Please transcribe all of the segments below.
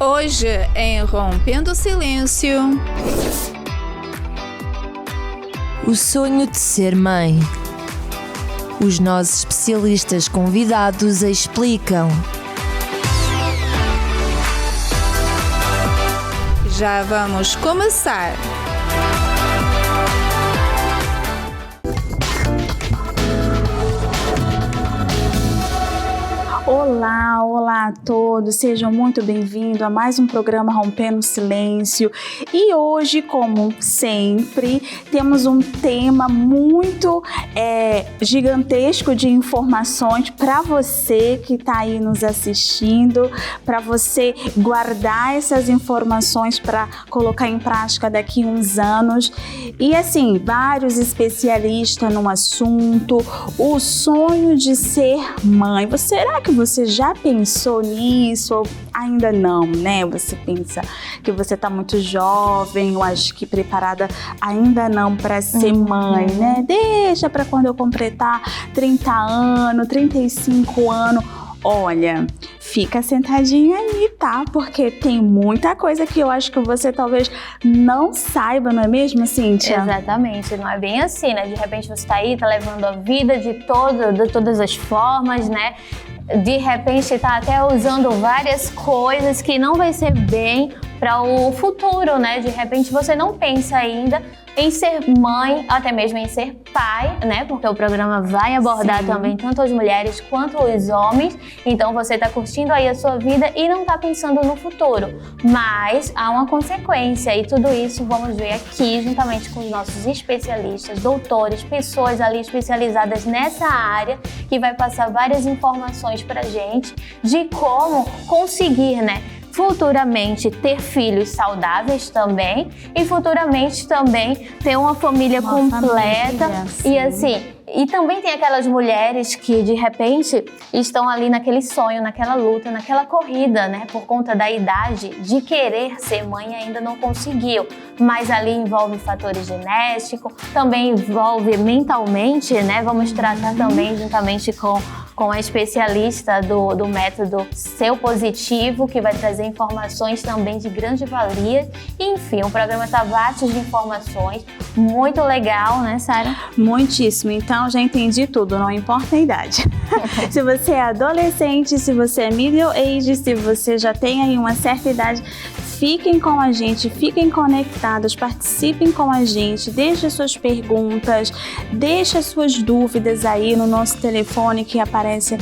Hoje, em Rompendo o Silêncio, o sonho de ser mãe. Os nossos especialistas convidados explicam. Já vamos começar. Olá a todos, sejam muito bem-vindos a mais um programa Rompendo o Silêncio. E hoje, como sempre, temos um tema muito gigantesco de informações para você que está aí nos assistindo, para você guardar essas informações para colocar em prática daqui a uns anos. E assim, vários especialistas no assunto, o sonho de ser mãe. Será que você já pensou nisso ou ainda não, né? Você pensa que você está muito jovem, eu acho que preparada ainda não para ser mãe, né? Deixa para quando eu completar 30 anos, 35 anos. Olha, fica sentadinha aí, tá? Porque tem muita coisa que eu acho que você talvez não saiba, não é mesmo, Cíntia? Exatamente, não é bem assim, né? De repente você tá aí, tá levando a vida de todas as formas, né? De repente tá até usando várias coisas que não vai ser bem para o futuro, né? De repente você não pensa ainda em ser mãe, até mesmo em ser pai, né? Porque o programa vai abordar também tanto as mulheres quanto os homens. Então você tá curtindo aí a sua vida e não tá pensando no futuro. Mas há uma consequência e tudo isso vamos ver aqui juntamente com os nossos especialistas, doutores, pessoas ali especializadas nessa área que vai passar várias informações pra gente de como conseguir, né? Futuramente ter filhos saudáveis também e futuramente também ter uma família completa e assim. E também tem aquelas mulheres que de repente estão ali naquele sonho, naquela luta, naquela corrida, né? Por conta da idade de querer ser mãe e ainda não conseguiu. Mas ali envolve fatores genéticos, também envolve mentalmente, né? Vamos tratar também juntamente com a especialista do método Seu Positivo, que vai trazer informações também de grande valia. Enfim, o programa está vasto de informações, muito legal, né, Sara? Muitíssimo. Então, já entendi tudo, não importa a idade. Se você é adolescente, se você é middle age, se você já tem aí uma certa idade, fiquem com a gente, fiquem conectados, participem com a gente, deixem suas perguntas, deixem suas dúvidas aí no nosso telefone que aparece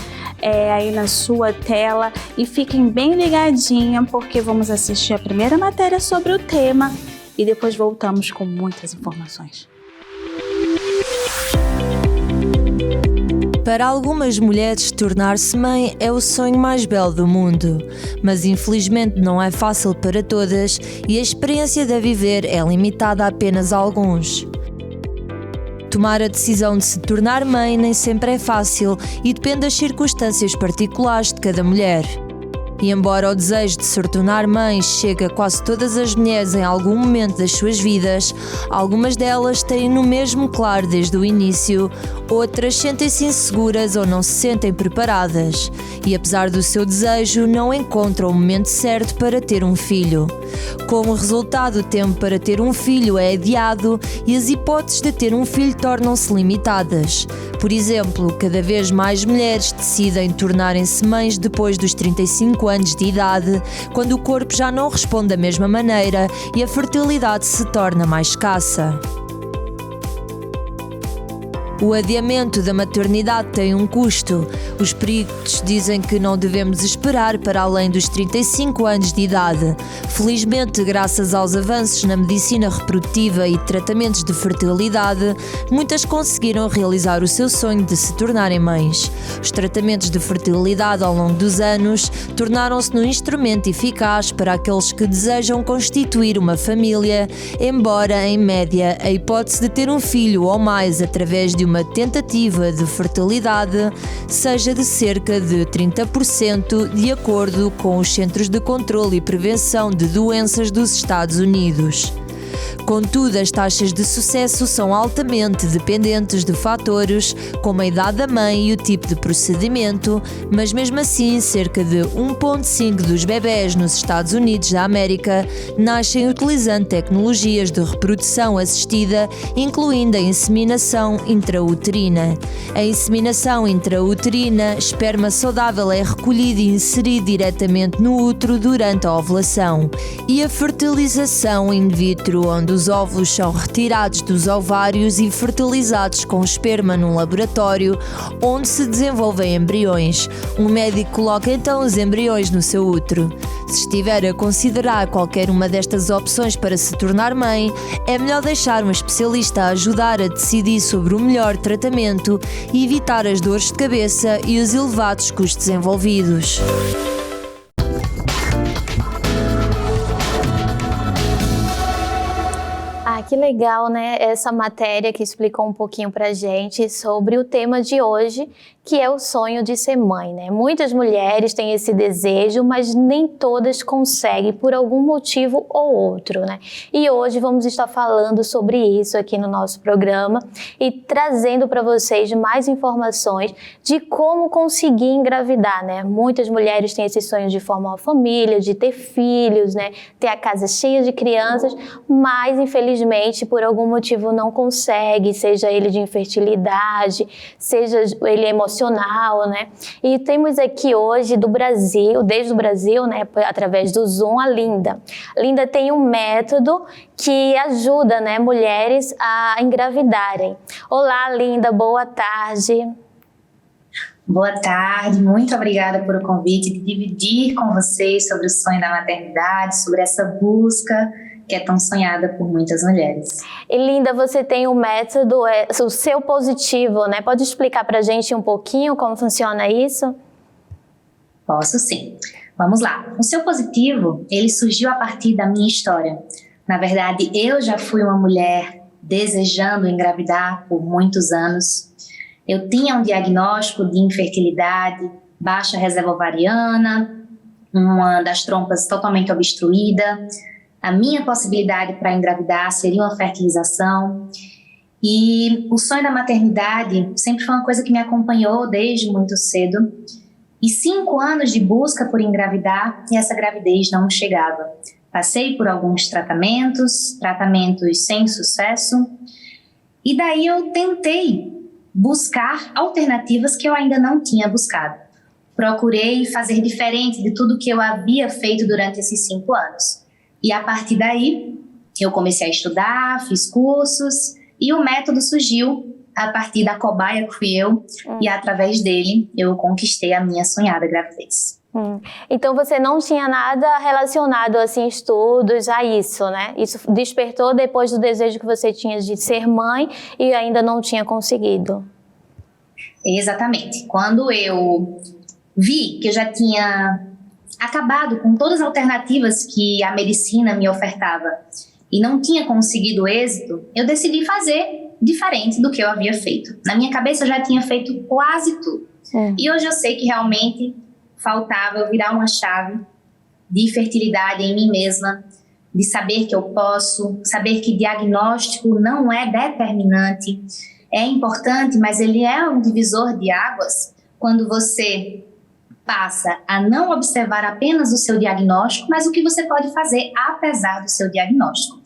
aí na sua tela e fiquem bem ligadinha porque vamos assistir a primeira matéria sobre o tema e depois voltamos com muitas informações. Para algumas mulheres, tornar-se mãe é o sonho mais belo do mundo, mas infelizmente não é fácil para todas e a experiência de a viver é limitada a apenas alguns. Tomar a decisão de se tornar mãe nem sempre é fácil e depende das circunstâncias particulares de cada mulher. E embora o desejo de se tornar mãe chegue a quase todas as mulheres em algum momento das suas vidas, algumas delas têm-no mesmo claro desde o início, outras sentem-se inseguras ou não se sentem preparadas e, apesar do seu desejo, não encontram o momento certo para ter um filho. Como resultado, o tempo para ter um filho é adiado e as hipóteses de ter um filho tornam-se limitadas. Por exemplo, cada vez mais mulheres decidem tornarem-se mães depois dos 35 anos de idade, quando o corpo já não responde da mesma maneira e a fertilidade se torna mais escassa. O adiamento da maternidade tem um custo. Os peritos dizem que não devemos esperar para além dos 35 anos de idade. Felizmente, graças aos avanços na medicina reprodutiva e tratamentos de fertilidade, muitas conseguiram realizar o seu sonho de se tornarem mães. Os tratamentos de fertilidade ao longo dos anos tornaram-se num instrumento eficaz para aqueles que desejam constituir uma família, embora, em média, a hipótese de ter um filho ou mais através de uma tentativa de fertilidade seja de cerca de 30%, de acordo com os Centros de Controlo e Prevenção de Doenças dos Estados Unidos. Contudo, as taxas de sucesso são altamente dependentes de fatores como a idade da mãe e o tipo de procedimento, mas mesmo assim, cerca de 1,5 dos bebés nos Estados Unidos da América nascem utilizando tecnologias de reprodução assistida, incluindo a inseminação intrauterina. A inseminação intrauterina, esperma saudável é recolhido e inserido diretamente no útero durante a ovulação, e a fertilização in vitro, onde os óvulos são retirados dos ovários e fertilizados com esperma num laboratório, onde se desenvolvem embriões. Um médico coloca então os embriões no seu útero. Se estiver a considerar qualquer uma destas opções para se tornar mãe, é melhor deixar um especialista a ajudar a decidir sobre o melhor tratamento e evitar as dores de cabeça e os elevados custos envolvidos. Que legal, né? Essa matéria que explicou um pouquinho pra gente sobre o tema de hoje, que é o sonho de ser mãe, né? Muitas mulheres têm esse desejo, mas nem todas conseguem por algum motivo ou outro, né? E hoje vamos estar falando sobre isso aqui no nosso programa e trazendo para vocês mais informações de como conseguir engravidar, né? Muitas mulheres têm esse sonho de formar uma família, de ter filhos, né? Ter a casa cheia de crianças, mas infelizmente por algum motivo não consegue, seja ele de infertilidade, seja ele emocional, né? E temos aqui hoje do Brasil, desde o Brasil, né, através do Zoom, a Linda. Linda tem um método que ajuda, né, mulheres a engravidarem. Olá, Linda, boa tarde. Boa tarde, muito obrigada por o convite de dividir com vocês sobre o sonho da maternidade, sobre essa busca que é tão sonhada por muitas mulheres. E Linda, você tem um método, o seu positivo, né? Pode explicar pra gente um pouquinho como funciona isso? Posso sim. Vamos lá. O seu positivo, ele surgiu a partir da minha história. Na verdade, eu já fui uma mulher desejando engravidar por muitos anos. Eu tinha um diagnóstico de infertilidade, baixa reserva ovariana, uma das trompas totalmente obstruída. A minha possibilidade para engravidar seria uma fertilização. E o sonho da maternidade sempre foi uma coisa que me acompanhou desde muito cedo. E 5 anos de busca por engravidar e essa gravidez não chegava. Passei por alguns tratamentos sem sucesso. E daí eu tentei buscar alternativas que eu ainda não tinha buscado. Procurei fazer diferente de tudo que eu havia feito durante esses 5 anos. E a partir daí, eu comecei a estudar, fiz cursos e o método surgiu a partir da cobaia que fui eu e através dele eu conquistei a minha sonhada gravidez. Então você não tinha nada relacionado assim, estudos a isso, né? Isso despertou depois do desejo que você tinha de ser mãe e ainda não tinha conseguido. Exatamente. Quando eu vi que eu já tinha acabado com todas as alternativas que a medicina me ofertava e não tinha conseguido êxito, eu decidi fazer diferente do que eu havia feito. Na minha cabeça eu já tinha feito quase tudo. E hoje eu sei que realmente faltava eu virar uma chave de fertilidade em mim mesma, de saber que eu posso, saber que diagnóstico não é determinante, é importante, mas ele é um divisor de águas quando você passa a não observar apenas o seu diagnóstico, mas o que você pode fazer apesar do seu diagnóstico.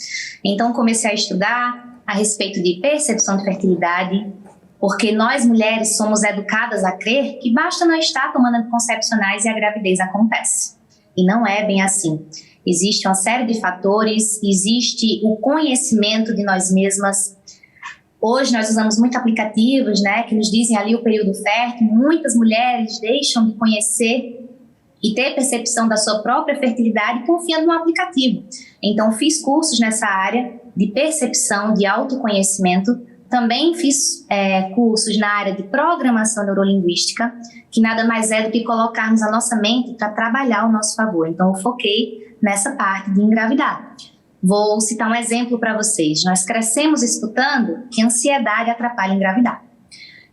Então, comecei a estudar a respeito de percepção de fertilidade, porque nós mulheres somos educadas a crer que basta não estar tomando anticoncepcionais e a gravidez acontece. E não é bem assim. Existe uma série de fatores, existe o conhecimento de nós mesmas. Hoje nós usamos muito aplicativos, né, que nos dizem ali o período fértil. Muitas mulheres deixam de conhecer e ter percepção da sua própria fertilidade confiando no aplicativo. Então fiz cursos nessa área de percepção, de autoconhecimento. Também fiz cursos na área de programação neurolinguística, que nada mais é do que colocarmos a nossa mente para trabalhar ao nosso favor. Então eu foquei nessa parte de engravidar. Vou citar um exemplo para vocês. Nós crescemos escutando que ansiedade atrapalha engravidar.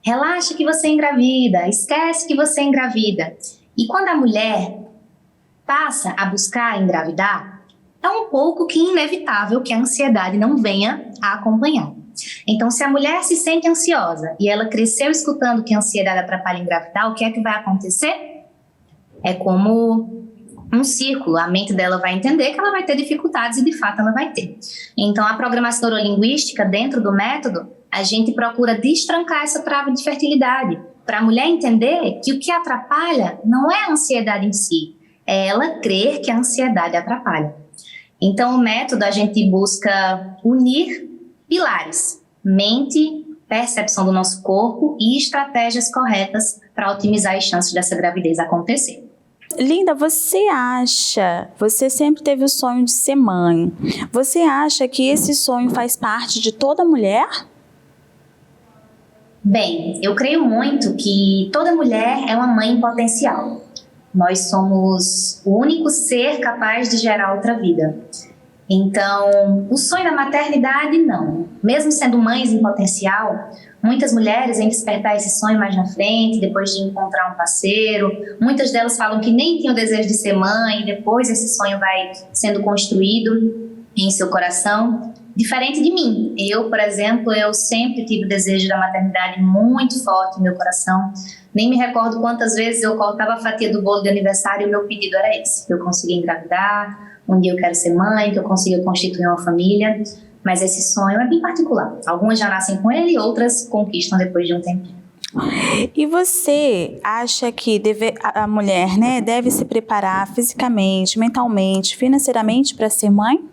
Relaxa que você engravida, esquece que você engravida. E quando a mulher passa a buscar engravidar, é um pouco que inevitável que a ansiedade não venha a acompanhar. Então, se a mulher se sente ansiosa e ela cresceu escutando que a ansiedade atrapalha engravidar, o que é que vai acontecer? É como um círculo. A mente dela vai entender que ela vai ter dificuldades e, de fato, ela vai ter. Então, a programação neurolinguística, dentro do método, a gente procura destrancar essa trava de fertilidade, para a mulher entender que o que atrapalha não é a ansiedade em si, é ela crer que a ansiedade atrapalha. Então, o método, a gente busca unir pilares: mente, percepção do nosso corpo e estratégias corretas para otimizar as chances dessa gravidez acontecer. Linda, você sempre teve o sonho de ser mãe. Você acha que esse sonho faz parte de toda mulher? Bem, eu creio muito que toda mulher é uma mãe em potencial. Nós somos o único ser capaz de gerar outra vida. Então, o sonho da maternidade, não. Mesmo sendo mães em potencial, muitas mulheres vêm despertar esse sonho mais na frente, depois de encontrar um parceiro. Muitas delas falam que nem tinham o desejo de ser mãe, e depois esse sonho vai sendo construído em seu coração. Diferente de mim. Eu, por exemplo, eu sempre tive o desejo da maternidade muito forte no meu coração. Nem me recordo quantas vezes eu cortava a fatia do bolo de aniversário e o meu pedido era esse: que eu consiga engravidar, um dia eu quero ser mãe, que eu consiga constituir uma família. Mas esse sonho é bem particular. Algumas já nascem com ele, outras conquistam depois de um tempinho. E você acha que a mulher, né, deve se preparar fisicamente, mentalmente, financeiramente para ser mãe?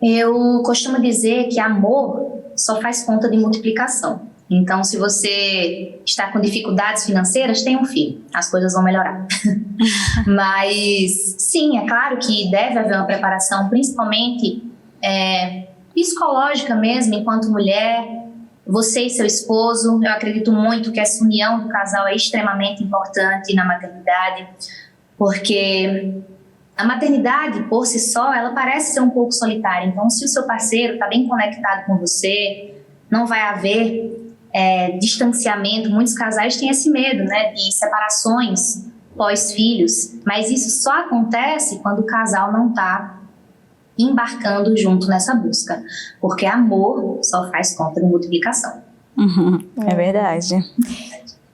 Eu costumo dizer que amor só faz conta de multiplicação. Então, se você está com dificuldades financeiras, tenha um filho, as coisas vão melhorar. Mas, sim, é claro que deve haver uma preparação, principalmente psicológica mesmo, enquanto mulher, você e seu esposo. Eu acredito muito que essa união do casal é extremamente importante na maternidade, porque a maternidade, por si só, ela parece ser um pouco solitária. Então, se o seu parceiro está bem conectado com você, não vai haver distanciamento. Muitos casais têm esse medo, né, de separações pós-filhos, mas isso só acontece quando o casal não está embarcando junto nessa busca, porque amor só faz conta de multiplicação. É verdade.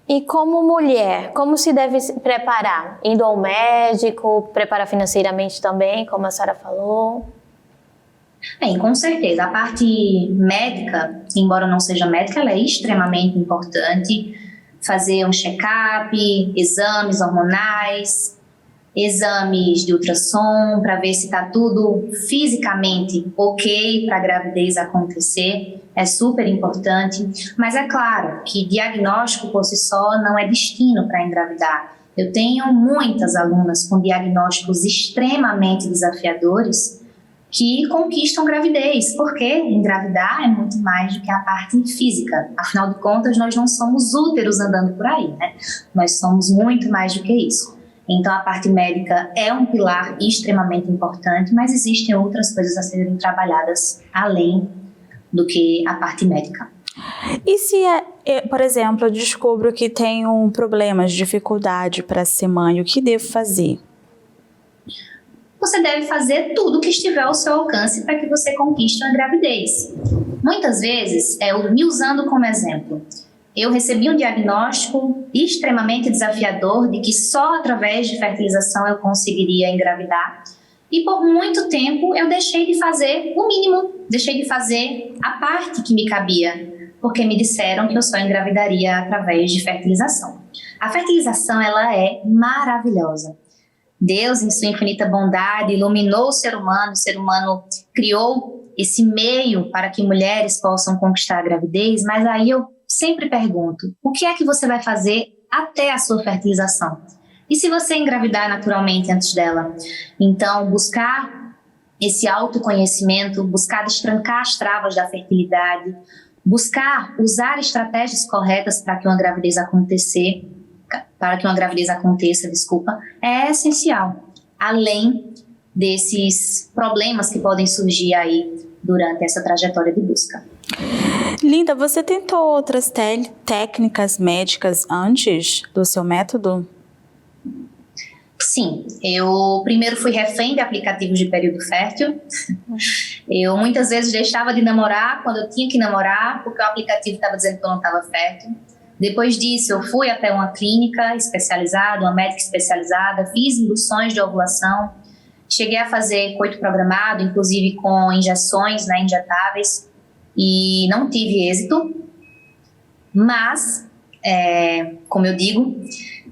E como mulher, como se deve se preparar? Indo ao médico, preparar financeiramente também, como a Sara falou? Bem, com certeza. A parte médica, embora não seja médica, ela é extremamente importante. Fazer um check-up, exames hormonais, exames de ultrassom, para ver se está tudo fisicamente ok para a gravidez acontecer. É super importante. Mas é claro que diagnóstico por si só não é destino para engravidar. Eu tenho muitas alunas com diagnósticos extremamente desafiadores que conquistam gravidez, porque engravidar é muito mais do que a parte física. Afinal de contas, nós não somos úteros andando por aí, né? Nós somos muito mais do que isso. Então, a parte médica é um pilar extremamente importante, mas existem outras coisas a serem trabalhadas além do que a parte médica. E se, por exemplo, eu descubro que tenho problemas, dificuldade para ser mãe, o que devo fazer? Você deve fazer tudo o que estiver ao seu alcance para que você conquiste uma gravidez. Muitas vezes, me usando como exemplo, eu recebi um diagnóstico extremamente desafiador de que só através de fertilização eu conseguiria engravidar. E por muito tempo eu deixei de fazer o mínimo, deixei de fazer a parte que me cabia, porque me disseram que eu só engravidaria através de fertilização. A fertilização, ela é maravilhosa. Deus, em sua infinita bondade, iluminou o ser humano criou esse meio para que mulheres possam conquistar a gravidez, mas aí eu sempre pergunto, o que é que você vai fazer até a sua fertilização? E se você engravidar naturalmente antes dela? Então, buscar esse autoconhecimento, buscar destrancar as travas da fertilidade, buscar usar estratégias corretas para que uma gravidez aconteça, é essencial, além desses problemas que podem surgir aí durante essa trajetória de busca. Linda, você tentou outras técnicas médicas antes do seu método? Sim, eu primeiro fui refém de aplicativos de período fértil. Eu muitas vezes deixava de namorar quando eu tinha que namorar, porque o aplicativo estava dizendo que eu não estava fértil. Depois disso, eu fui até uma clínica especializada, uma médica especializada, fiz induções de ovulação, cheguei a fazer coito programado, inclusive com injeções, né, injetáveis, e não tive êxito. Mas, como eu digo,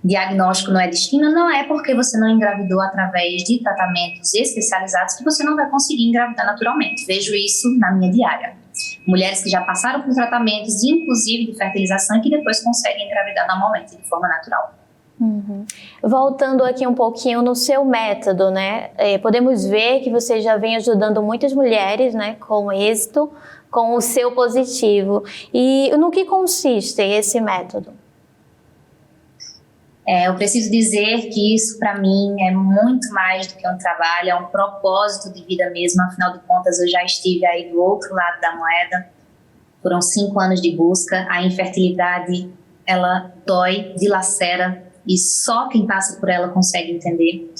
diagnóstico não é destino, não é porque você não engravidou através de tratamentos especializados que você não vai conseguir engravidar naturalmente. Vejo isso na minha diária. Mulheres que já passaram por tratamentos, inclusive de fertilização, e que depois conseguem engravidar normalmente, de forma natural. Voltando aqui um pouquinho no seu método, né? Podemos ver que você já vem ajudando muitas mulheres, né, com êxito, com o seu positivo. E no que consiste esse método? Eu preciso dizer que isso, para mim, é muito mais do que um trabalho, é um propósito de vida mesmo. Afinal de contas, eu já estive aí do outro lado da moeda. Foram 5 anos de busca. A infertilidade, ela dói, dilacera, e só quem passa por ela consegue entender.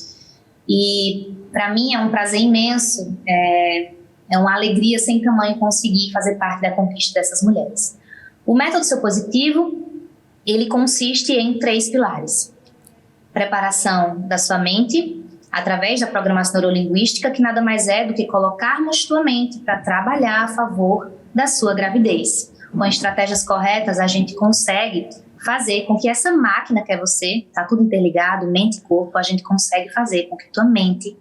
E, para mim, é um prazer imenso, é uma alegria sem tamanho conseguir fazer parte da conquista dessas mulheres. O método Seu Positivo, ele consiste em 3 pilares. Preparação da sua mente, através da programação neurolinguística, que nada mais é do que colocarmos tua mente para trabalhar a favor da sua gravidez. Com estratégias corretas, a gente consegue fazer com que essa máquina que é você, tá tudo interligado, mente e corpo, a gente consegue fazer com que tua mente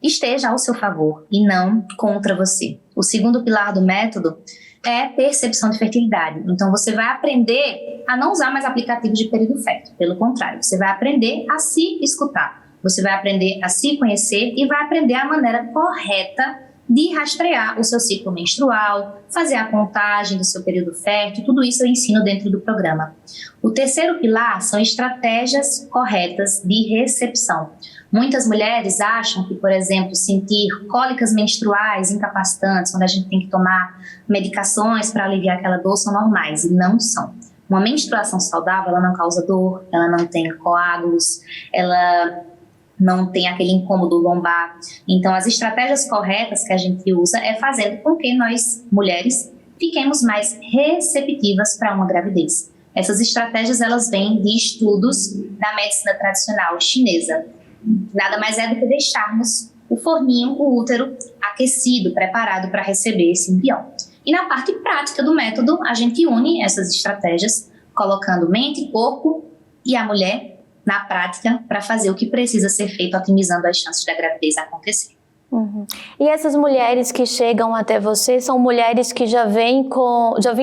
esteja ao seu favor e não contra você. O segundo pilar do método é percepção de fertilidade. Então, você vai aprender a não usar mais aplicativos de período fértil. Pelo contrário, você vai aprender a se escutar. Você vai aprender a se conhecer e vai aprender a maneira correta de rastrear o seu ciclo menstrual, fazer a contagem do seu período fértil. Tudo isso eu ensino dentro do programa. O terceiro pilar são estratégias corretas de recepção. Muitas mulheres acham que, por exemplo, sentir cólicas menstruais incapacitantes, onde a gente tem que tomar medicações para aliviar aquela dor, são normais, e não são. Uma menstruação saudável, ela não causa dor, ela não tem coágulos, ela não tem aquele incômodo lombar. Então, as estratégias corretas que a gente usa é fazendo com que nós, mulheres, fiquemos mais receptivas para uma gravidez. Essas estratégias, elas vêm de estudos da medicina tradicional chinesa. Nada mais é do que deixarmos o forninho, o útero, aquecido, preparado para receber esse embrião. E na parte prática do método, a gente une essas estratégias, colocando mente, corpo e a mulher na prática para fazer o que precisa ser feito, otimizando as chances da gravidez acontecer. E essas mulheres que chegam até você são mulheres que já vêm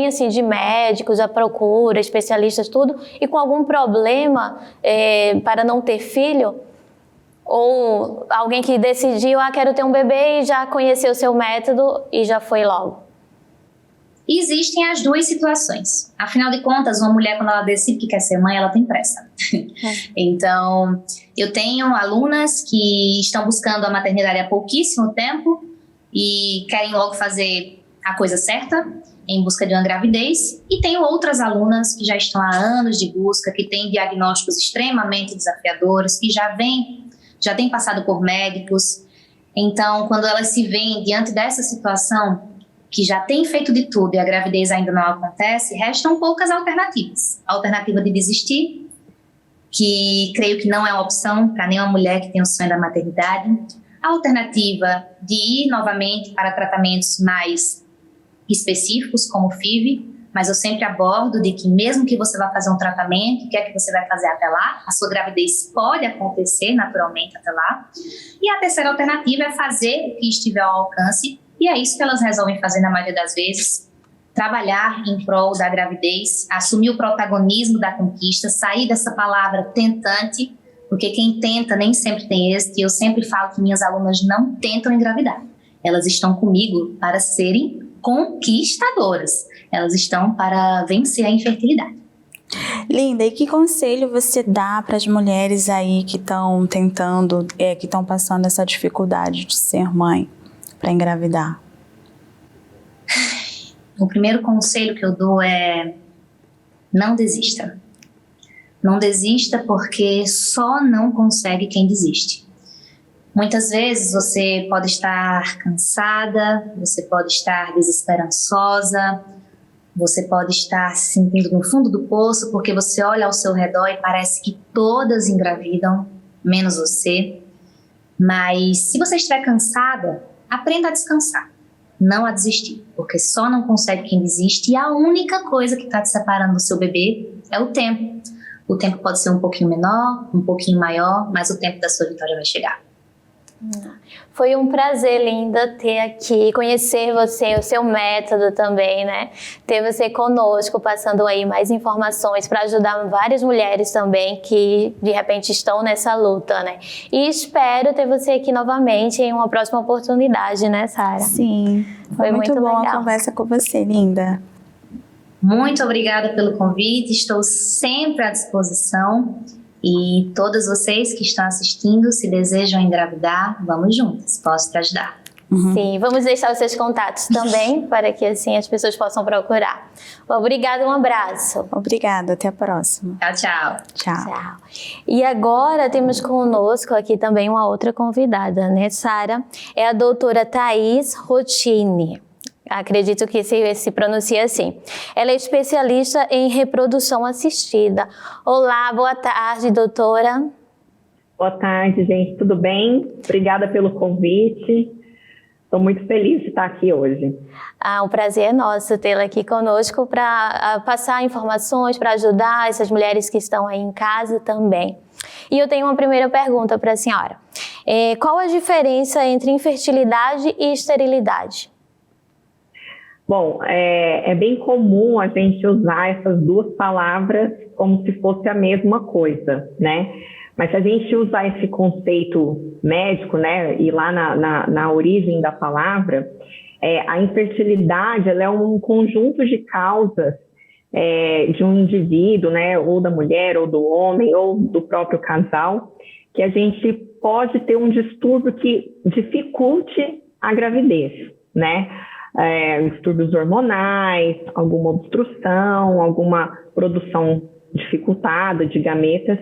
assim de médicos, à procura, especialistas, tudo, e com algum problema para não ter filho? Ou alguém que decidiu, quero ter um bebê e já conheceu o seu método e já foi logo? Existem as duas situações. Afinal de contas, uma mulher, quando ela decide que quer ser mãe, ela tem pressa. Então, eu tenho alunas que estão buscando a maternidade há pouquíssimo tempo e querem logo fazer a coisa certa, em busca de uma gravidez. E tenho outras alunas que já estão há anos de busca, que têm diagnósticos extremamente desafiadores, que já têm passado por médicos. Então, quando elas se veem diante dessa situação, que já tem feito de tudo e a gravidez ainda não acontece, restam poucas alternativas. A alternativa de desistir, que creio que não é uma opção para nenhuma mulher que tem o sonho da maternidade. A alternativa de ir novamente para tratamentos mais específicos, como o FIV, mas eu sempre abordo de que mesmo que você vá fazer um tratamento, o que é que você vai fazer até lá? A sua gravidez pode acontecer naturalmente até lá. E a terceira alternativa é fazer o que estiver ao alcance. E é isso que elas resolvem fazer na maioria das vezes, trabalhar em prol da gravidez, assumir o protagonismo da conquista, sair dessa palavra tentante, porque quem tenta nem sempre tem êxito, e eu sempre falo que minhas alunas não tentam engravidar. Elas estão comigo para serem conquistadoras, elas estão para vencer a infertilidade. Linda, e que conselho você dá para as mulheres aí que estão tentando, que estão passando essa dificuldade de ser mãe? Para engravidar? O primeiro conselho que eu dou é: não desista. Não desista, porque só não consegue quem desiste. Muitas vezes você pode estar cansada, você pode estar desesperançosa, você pode estar se sentindo no fundo do poço, porque você olha ao seu redor e parece que todas engravidam, menos você. Mas se você estiver cansada, aprenda a descansar, não a desistir, porque só não consegue quem desiste, e a única coisa que está te separando do seu bebê é o tempo. O tempo pode ser um pouquinho menor, um pouquinho maior, mas o tempo da sua vitória vai chegar. Foi um prazer, Linda, ter aqui, conhecer você, o seu método também, né? Ter você conosco, passando aí mais informações para ajudar várias mulheres também que, de repente, estão nessa luta, né? E espero ter você aqui novamente em uma próxima oportunidade, né, Sara? Sim, foi muito bom a conversa com você, Linda. Muito obrigada pelo convite, estou sempre à disposição. E todas vocês que estão assistindo, se desejam engravidar, vamos juntas, posso te ajudar. Sim, vamos deixar os seus contatos também, para que assim as pessoas possam procurar. Obrigada, um abraço. Obrigada, até a próxima. Tchau, tchau. Tchau. E agora temos conosco aqui também uma outra convidada, né, Sara? É a doutora Thaís Rotini. Acredito que se pronuncia assim. Ela é especialista em reprodução assistida. Olá, boa tarde, doutora. Boa tarde, gente. Tudo bem? Obrigada pelo convite. Estou muito feliz de estar aqui hoje. Um prazer é nosso tê-la aqui conosco para passar informações, para ajudar essas mulheres que estão aí em casa também. E eu tenho uma primeira pergunta para a senhora. Qual a diferença entre infertilidade e esterilidade? Bom, é bem comum a gente usar essas duas palavras como se fosse a mesma coisa, né? Mas se a gente usar esse conceito médico, né, e lá na origem da palavra, a infertilidade ela é um conjunto de causas de um indivíduo, né, ou da mulher, ou do homem, ou do próprio casal, que a gente pode ter um distúrbio que dificulte a gravidez, né? Distúrbios hormonais, alguma obstrução, alguma produção dificultada de gametas,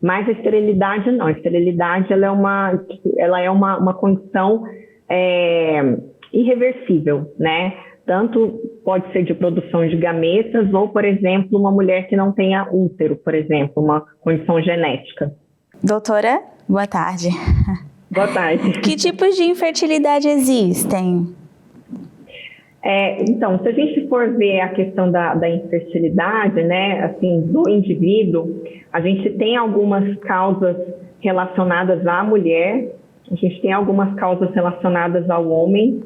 mas a esterilidade não. A esterilidade ela é uma condição irreversível, né? Tanto pode ser de produção de gametas ou, por exemplo, uma mulher que não tenha útero, por exemplo, uma condição genética. Doutora, boa tarde. Boa tarde. Que tipos de infertilidade existem? Então, se a gente for ver a questão da infertilidade, né, assim, do indivíduo, a gente tem algumas causas relacionadas à mulher, a gente tem algumas causas relacionadas ao homem,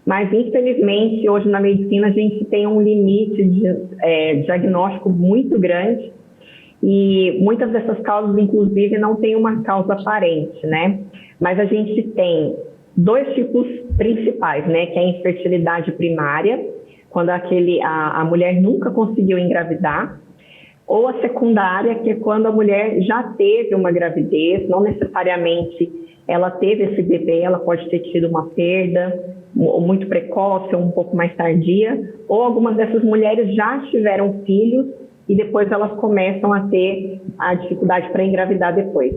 mas infelizmente hoje na medicina a gente tem um limite de diagnóstico muito grande e muitas dessas causas, inclusive, não tem uma causa aparente, né? Mas a gente tem dois tipos principais, né, que é a infertilidade primária, quando a mulher nunca conseguiu engravidar, ou a secundária, que é quando a mulher já teve uma gravidez, não necessariamente ela teve esse bebê, ela pode ter tido uma perda muito precoce ou um pouco mais tardia, ou algumas dessas mulheres já tiveram filhos e depois elas começam a ter a dificuldade para engravidar depois.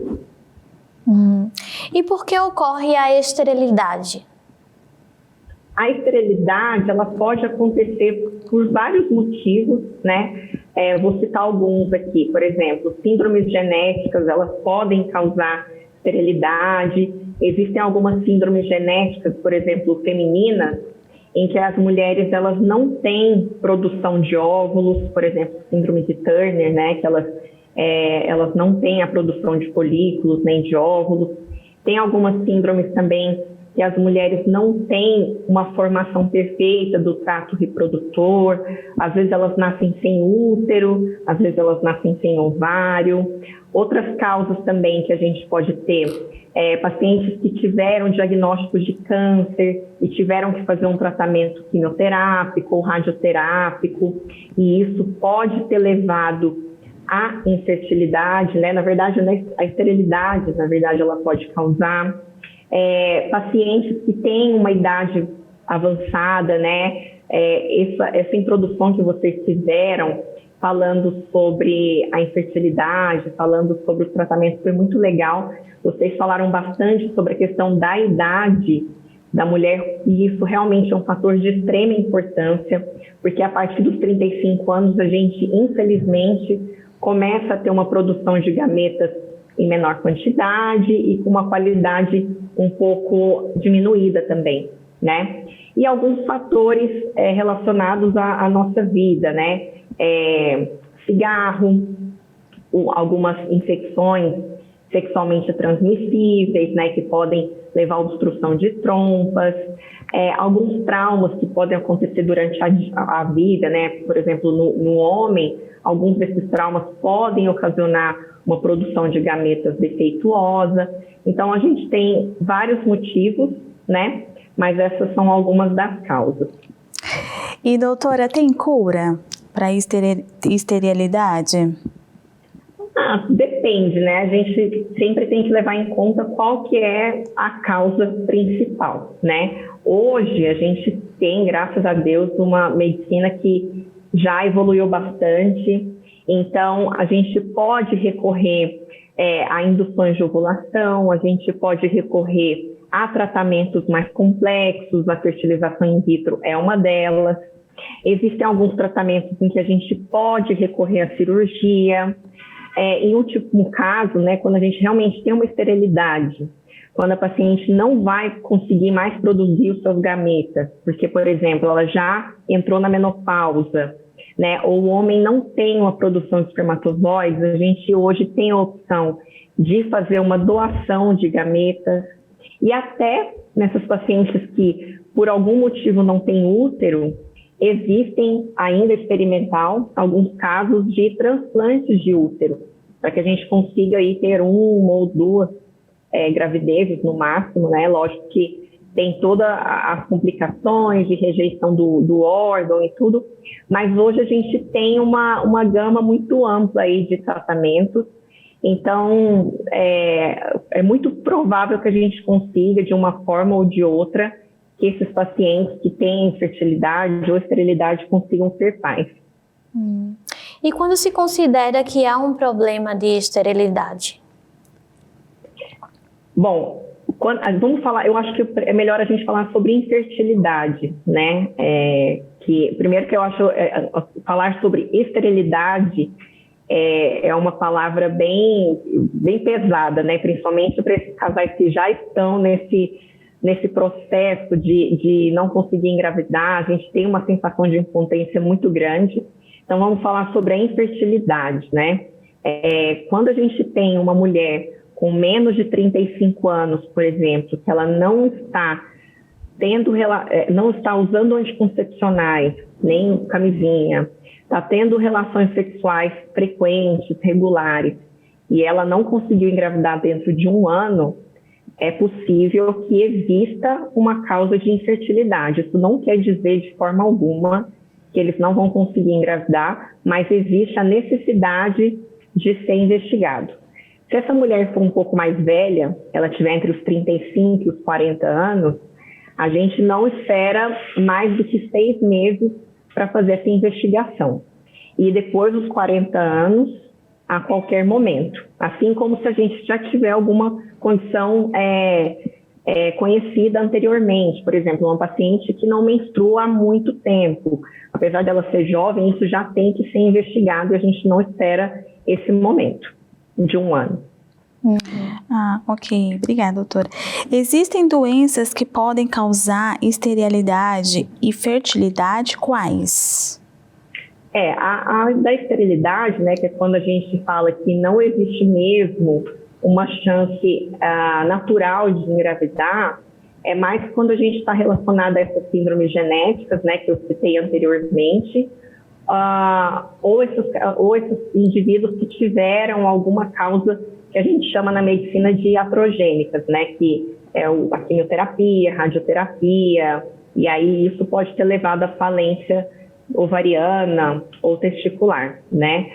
E por que ocorre a esterilidade? A esterilidade, ela pode acontecer por vários motivos, né? Vou citar alguns aqui, por exemplo, síndromes genéticas, elas podem causar esterilidade. Existem algumas síndromes genéticas, por exemplo, femininas, em que as mulheres elas não têm produção de óvulos, por exemplo, síndrome de Turner, né? Que elas não têm a produção de folículos nem de óvulos. Tem algumas síndromes também que as mulheres não têm uma formação perfeita do trato reprodutor, às vezes elas nascem sem útero, às vezes elas nascem sem ovário. Outras causas também que a gente pode ter, pacientes que tiveram diagnósticos de câncer e tiveram que fazer um tratamento quimioterápico ou radioterápico, e isso pode ter levado à infertilidade, né? Na verdade, a esterilidade, na verdade, ela pode causar. Pacientes que têm uma idade avançada, né? Essa introdução que vocês fizeram falando sobre a infertilidade, falando sobre os tratamentos, foi muito legal. Vocês falaram bastante sobre a questão da idade da mulher, e isso realmente é um fator de extrema importância, porque a partir dos 35 anos a gente, infelizmente, começa a ter uma produção de gametas em menor quantidade e com uma qualidade um pouco diminuída também, né? E alguns fatores relacionados à nossa vida, né? Cigarro, algumas infecções sexualmente transmissíveis, né? Que podem levar à obstrução de trompas, alguns traumas que podem acontecer durante a vida, né? Por exemplo, no homem, alguns desses traumas podem ocasionar uma produção de gametas defeituosa. Então, a gente tem vários motivos, né? Mas essas são algumas das causas. E, doutora, tem cura para esterilidade? Depende, né? A gente sempre tem que levar em conta qual que é a causa principal, né? Hoje, a gente tem, graças a Deus, uma medicina que já evoluiu bastante. Então, a gente pode recorrer à indução de ovulação, a gente pode recorrer a tratamentos mais complexos, a fertilização in vitro é uma delas. Existem alguns tratamentos em que a gente pode recorrer à cirurgia. Em último caso, né, quando a gente realmente tem uma esterilidade, quando a paciente não vai conseguir mais produzir os seus gametas, porque, por exemplo, ela já entrou na menopausa, né, ou o homem não tem uma produção de espermatozoides, a gente hoje tem a opção de fazer uma doação de gametas, e até nessas pacientes que, por algum motivo, não têm útero, existem ainda experimental alguns casos de transplantes de útero, para que a gente consiga aí ter uma ou duas gravidezes no máximo, né? Lógico que tem todas as complicações de rejeição do órgão e tudo, mas hoje a gente tem uma gama muito ampla aí de tratamentos. Então, é muito provável que a gente consiga, de uma forma ou de outra, que esses pacientes que têm infertilidade ou esterilidade consigam ser pais. E quando se considera que há um problema de esterilidade? Bom, vamos falar, eu acho que é melhor a gente falar sobre infertilidade, né? Primeiro que eu acho, falar sobre esterilidade é uma palavra bem pesada, né? Principalmente para esses casais que já estão nesse processo de não conseguir engravidar. A gente tem uma sensação de impotência muito grande. Então, vamos falar sobre a infertilidade, né? Quando a gente tem uma mulher com menos de 35 anos, por exemplo, que ela não está usando anticoncepcionais, nem camisinha, está tendo relações sexuais frequentes, regulares, e ela não conseguiu engravidar dentro de um ano, é possível que exista uma causa de infertilidade. Isso não quer dizer de forma alguma que eles não vão conseguir engravidar, mas existe a necessidade de ser investigado. Se essa mulher for um pouco mais velha, ela tiver entre os 35 e os 40 anos, a gente não espera mais do que 6 meses para fazer essa investigação. E depois dos 40 anos, a qualquer momento. Assim como se a gente já tiver alguma condição conhecida anteriormente. Por exemplo, uma paciente que não menstrua há muito tempo. Apesar dela ser jovem, isso já tem que ser investigado e a gente não espera esse momento de um ano. Ok. Obrigada, doutora. Existem doenças que podem causar esterilidade e fertilidade? Quais? A da esterilidade, né, que é quando a gente fala que não existe mesmo uma chance natural de engravidar, é mais quando a gente está relacionado a essas síndromes genéticas, né, que eu citei anteriormente, ou esses indivíduos que tiveram alguma causa que a gente chama na medicina de iatrogênicas, né, que é a quimioterapia, radioterapia, e aí isso pode ter levado à falência ovariana ou testicular, né?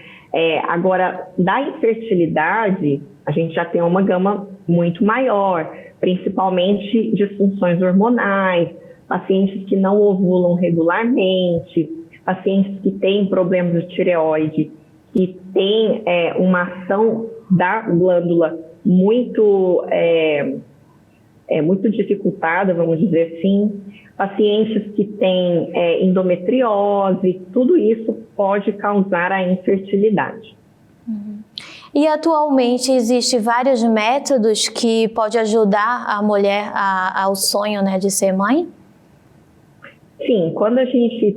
Agora, da infertilidade, a gente já tem uma gama muito maior, principalmente disfunções hormonais, pacientes que não ovulam regularmente, pacientes que têm problemas de tireoide, que têm uma ação da glândula muito dificultada, vamos dizer assim, pacientes que têm endometriose, tudo isso pode causar a infertilidade. E atualmente existem vários métodos que podem ajudar a mulher ao sonho, né, de ser mãe? Sim, quando a gente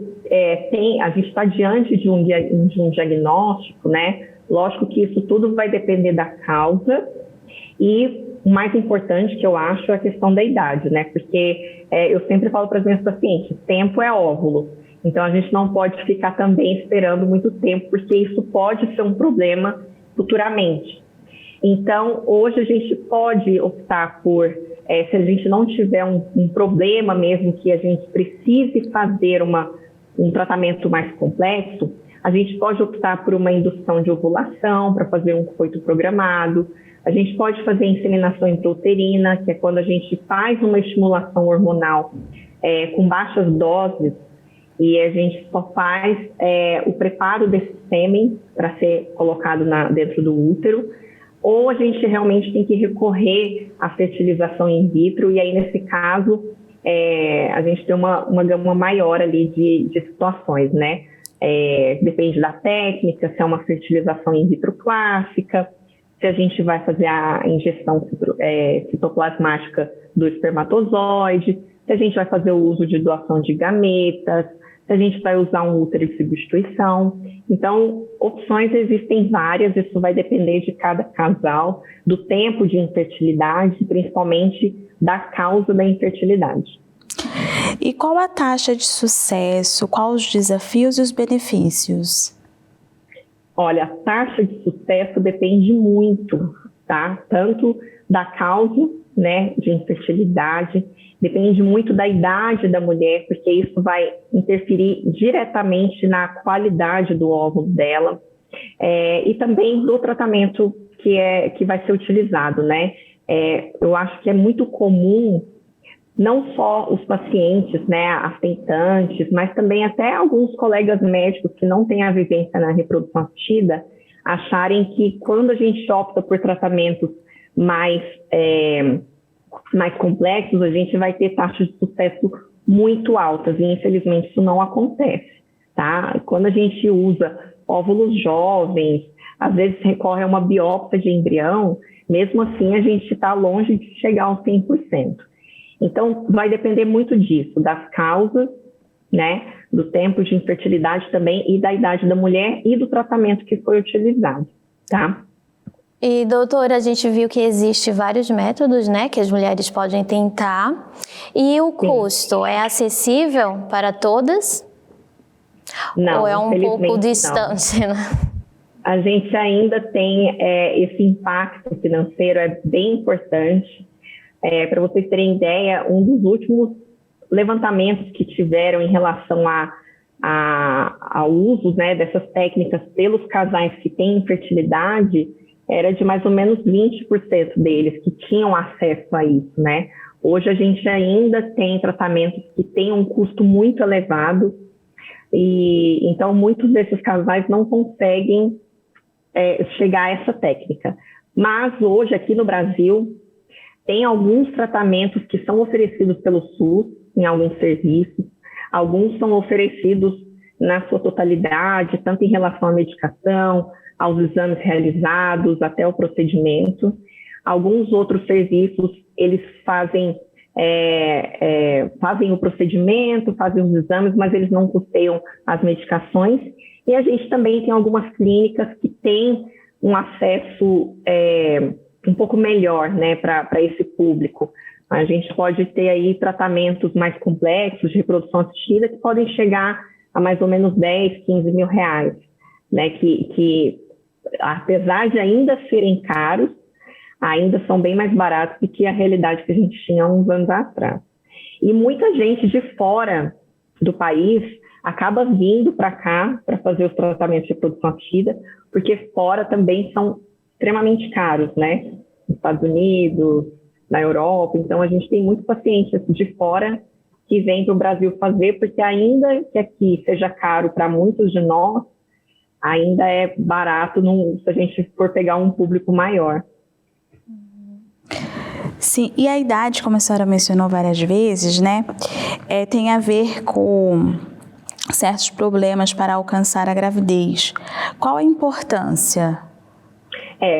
está diante de um diagnóstico, né? Lógico que isso tudo vai depender da causa e o mais importante que eu acho é a questão da idade, né? Porque eu sempre falo para as minhas pacientes, tempo é óvulo. Então a gente não pode ficar também esperando muito tempo, porque isso pode ser um problema futuramente. Então, hoje a gente pode optar por, se a gente não tiver um problema mesmo que a gente precise fazer um tratamento mais complexo, a gente pode optar por uma indução de ovulação para fazer um coito programado. A gente pode fazer inseminação intrauterina, que é quando a gente faz uma estimulação hormonal com baixas doses e a gente só faz o preparo desse sêmen para ser colocado dentro do útero, ou a gente realmente tem que recorrer à fertilização in vitro, e aí nesse caso a gente tem uma gama maior ali de situações, né? Depende da técnica, se é uma fertilização in vitro clássica, se a gente vai fazer a injeção citoplasmática do espermatozoide, se a gente vai fazer o uso de doação de gametas, se a gente vai usar um útero de substituição. Então, opções existem várias, isso vai depender de cada casal, do tempo de infertilidade, principalmente da causa da infertilidade. E qual a taxa de sucesso, quais os desafios e os benefícios? Olha, a taxa de sucesso depende muito, tá? Tanto da causa, né, de infertilidade, depende muito da idade da mulher, porque isso vai interferir diretamente na qualidade do óvulo dela, e também do tratamento que vai ser utilizado, né? Eu acho que é muito comum, não só os pacientes, né, as tentantes, mas também até alguns colegas médicos que não têm a vivência na reprodução assistida, acharem que quando a gente opta por tratamentos mais complexos, a gente vai ter taxas de sucesso muito altas, e infelizmente isso não acontece, tá? Quando a gente usa óvulos jovens, às vezes recorre a uma biópsia de embrião, mesmo assim a gente está longe de chegar aos 100%. Então, vai depender muito disso, das causas, né, do tempo de infertilidade também, e da idade da mulher e do tratamento que foi utilizado, tá? E, doutora, a gente viu que existe vários métodos, né, que as mulheres podem tentar. E o custo é acessível para todas? Não, ou é um pouco distante, né? A gente ainda tem esse impacto financeiro, é bem importante. Para vocês terem ideia, um dos últimos levantamentos que tiveram em relação ao uso, né, dessas técnicas pelos casais que têm infertilidade, era de mais ou menos 20% deles que tinham acesso a isso, né? Hoje a gente ainda tem tratamentos que têm um custo muito elevado, e então muitos desses casais não conseguem chegar a essa técnica. Mas hoje, aqui no Brasil, tem alguns tratamentos que são oferecidos pelo SUS em alguns serviços, alguns são oferecidos na sua totalidade, tanto em relação à medicação, aos exames realizados, até o procedimento. Alguns outros serviços, eles fazem o procedimento, fazem os exames, mas eles não custeiam as medicações. E a gente também tem algumas clínicas que têm um acesso um pouco melhor, né, para esse público. A gente pode ter aí tratamentos mais complexos de reprodução assistida que podem chegar a mais ou menos 10, 15 mil reais, né, que apesar de ainda serem caros, ainda são bem mais baratos do que a realidade que a gente tinha há uns anos atrás. E muita gente de fora do país acaba vindo para cá para fazer os tratamentos de reprodução assistida, porque fora também são extremamente caros, né? Nos Estados Unidos, na Europa. Então, a gente tem muitos pacientes de fora que vêm para o Brasil fazer, porque ainda que aqui seja caro para muitos de nós, ainda é barato se a gente for pegar um público maior. Sim, e a idade, como a senhora mencionou várias vezes, né, tem a ver com certos problemas para alcançar a gravidez. Qual a importância?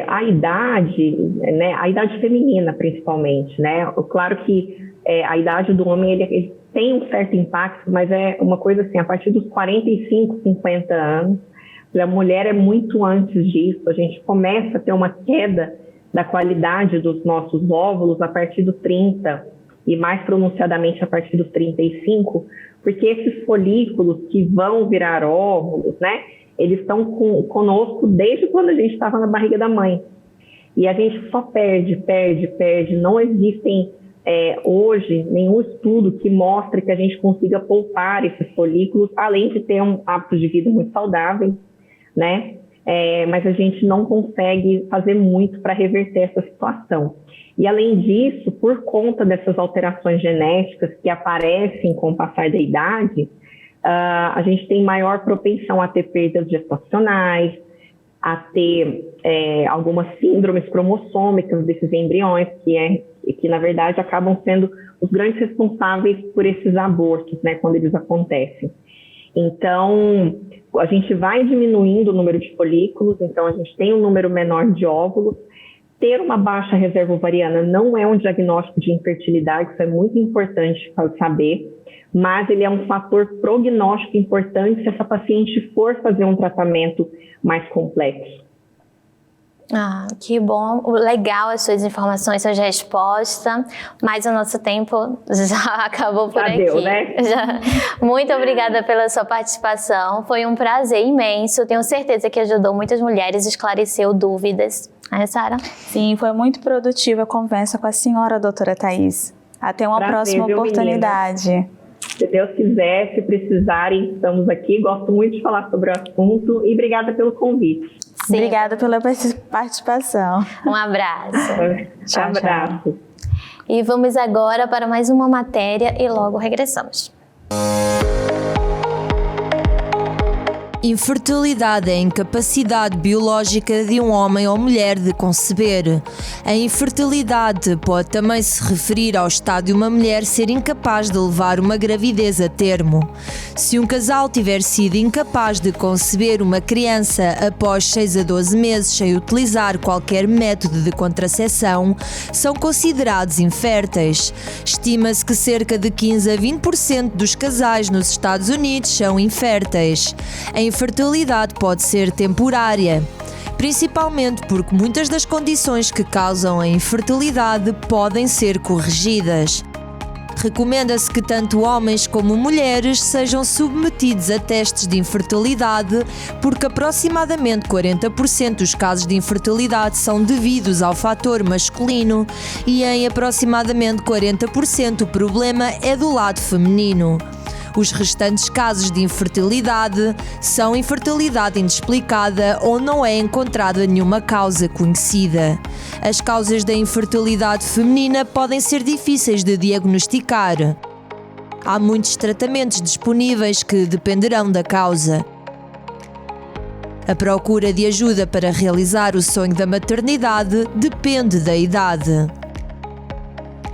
A idade, né, a idade feminina principalmente, né, claro que a idade do homem ele tem um certo impacto, mas é uma coisa assim, a partir dos 45, 50 anos, a mulher é muito antes disso, a gente começa a ter uma queda da qualidade dos nossos óvulos a partir dos 30 e mais pronunciadamente a partir dos 35, porque esses folículos que vão virar óvulos, né, eles estão conosco desde quando a gente estava na barriga da mãe. E a gente só perde. Não existem hoje nenhum estudo que mostre que a gente consiga poupar esses folículos, além de ter um hábito de vida muito saudável, né? Mas a gente não consegue fazer muito para reverter essa situação. E além disso, por conta dessas alterações genéticas que aparecem com o passar da idade, a gente tem maior propensão a ter perdas gestacionais, a ter algumas síndromes cromossômicas desses embriões, que na verdade acabam sendo os grandes responsáveis por esses abortos, né, quando eles acontecem. Então, a gente vai diminuindo o número de folículos, então a gente tem um número menor de óvulos. Ter uma baixa reserva ovariana não é um diagnóstico de infertilidade, isso é muito importante para saber, mas ele é um fator prognóstico importante se essa paciente for fazer um tratamento mais complexo. Ah, que bom, legal as suas informações, suas respostas, mas o nosso tempo já acabou por aqui. Deu, né? Muito obrigada pela sua participação, foi um prazer imenso, tenho certeza que ajudou muitas mulheres, esclareceu dúvidas. Sara? Sim, foi muito produtiva a conversa com a senhora, doutora Thaís. Até uma próxima oportunidade. Menina. Se Deus quiser, se precisarem, estamos aqui. Gosto muito de falar sobre o assunto e obrigada pelo convite. Sim. Obrigada pela participação. Um abraço. Tchau, abraço. Tchau. E vamos agora para mais uma matéria e logo regressamos. Infertilidade é a incapacidade biológica de um homem ou mulher de conceber. A infertilidade pode também se referir ao estado de uma mulher ser incapaz de levar uma gravidez a termo. Se um casal tiver sido incapaz de conceber uma criança após 6 a 12 meses sem utilizar qualquer método de contracepção, são considerados inférteis. Estima-se que cerca de 15 a 20% dos casais nos Estados Unidos são inférteis. A infertilidade pode ser temporária, principalmente porque muitas das condições que causam a infertilidade podem ser corrigidas. Recomenda-se que tanto homens como mulheres sejam submetidos a testes de infertilidade, porque aproximadamente 40% dos casos de infertilidade são devidos ao fator masculino e em aproximadamente 40% o problema é do lado feminino. Os restantes casos de infertilidade são infertilidade inexplicada ou não é encontrada nenhuma causa conhecida. As causas da infertilidade feminina podem ser difíceis de diagnosticar. Há muitos tratamentos disponíveis que dependerão da causa. A procura de ajuda para realizar o sonho da maternidade depende da idade.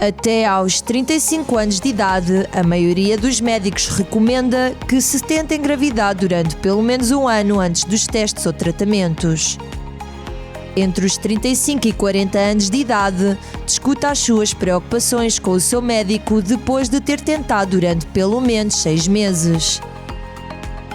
Até aos 35 anos de idade, a maioria dos médicos recomenda que se tente engravidar durante pelo menos um ano antes dos testes ou tratamentos. Entre os 35 e 40 anos de idade, discuta as suas preocupações com o seu médico depois de ter tentado durante pelo menos 6 meses.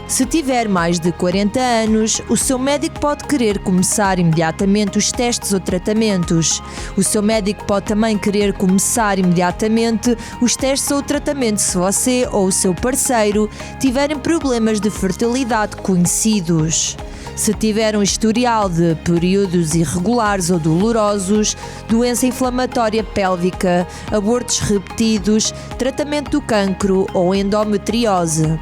Se tiver mais de 40 anos, o seu médico pode querer começar imediatamente os testes ou tratamentos. O seu médico pode também querer começar imediatamente os testes ou tratamentos se você ou o seu parceiro tiverem problemas de fertilidade conhecidos. Se tiver um historial de períodos irregulares ou dolorosos, doença inflamatória pélvica, abortos repetidos, tratamento do cancro ou endometriose.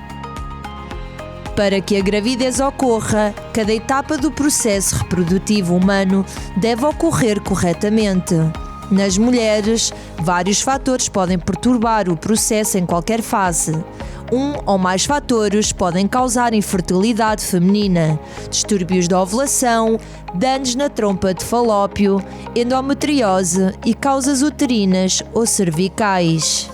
Para que a gravidez ocorra, cada etapa do processo reprodutivo humano deve ocorrer corretamente. Nas mulheres, vários fatores podem perturbar o processo em qualquer fase. Um ou mais fatores podem causar infertilidade feminina, distúrbios da ovulação, danos na trompa de falópio, endometriose e causas uterinas ou cervicais.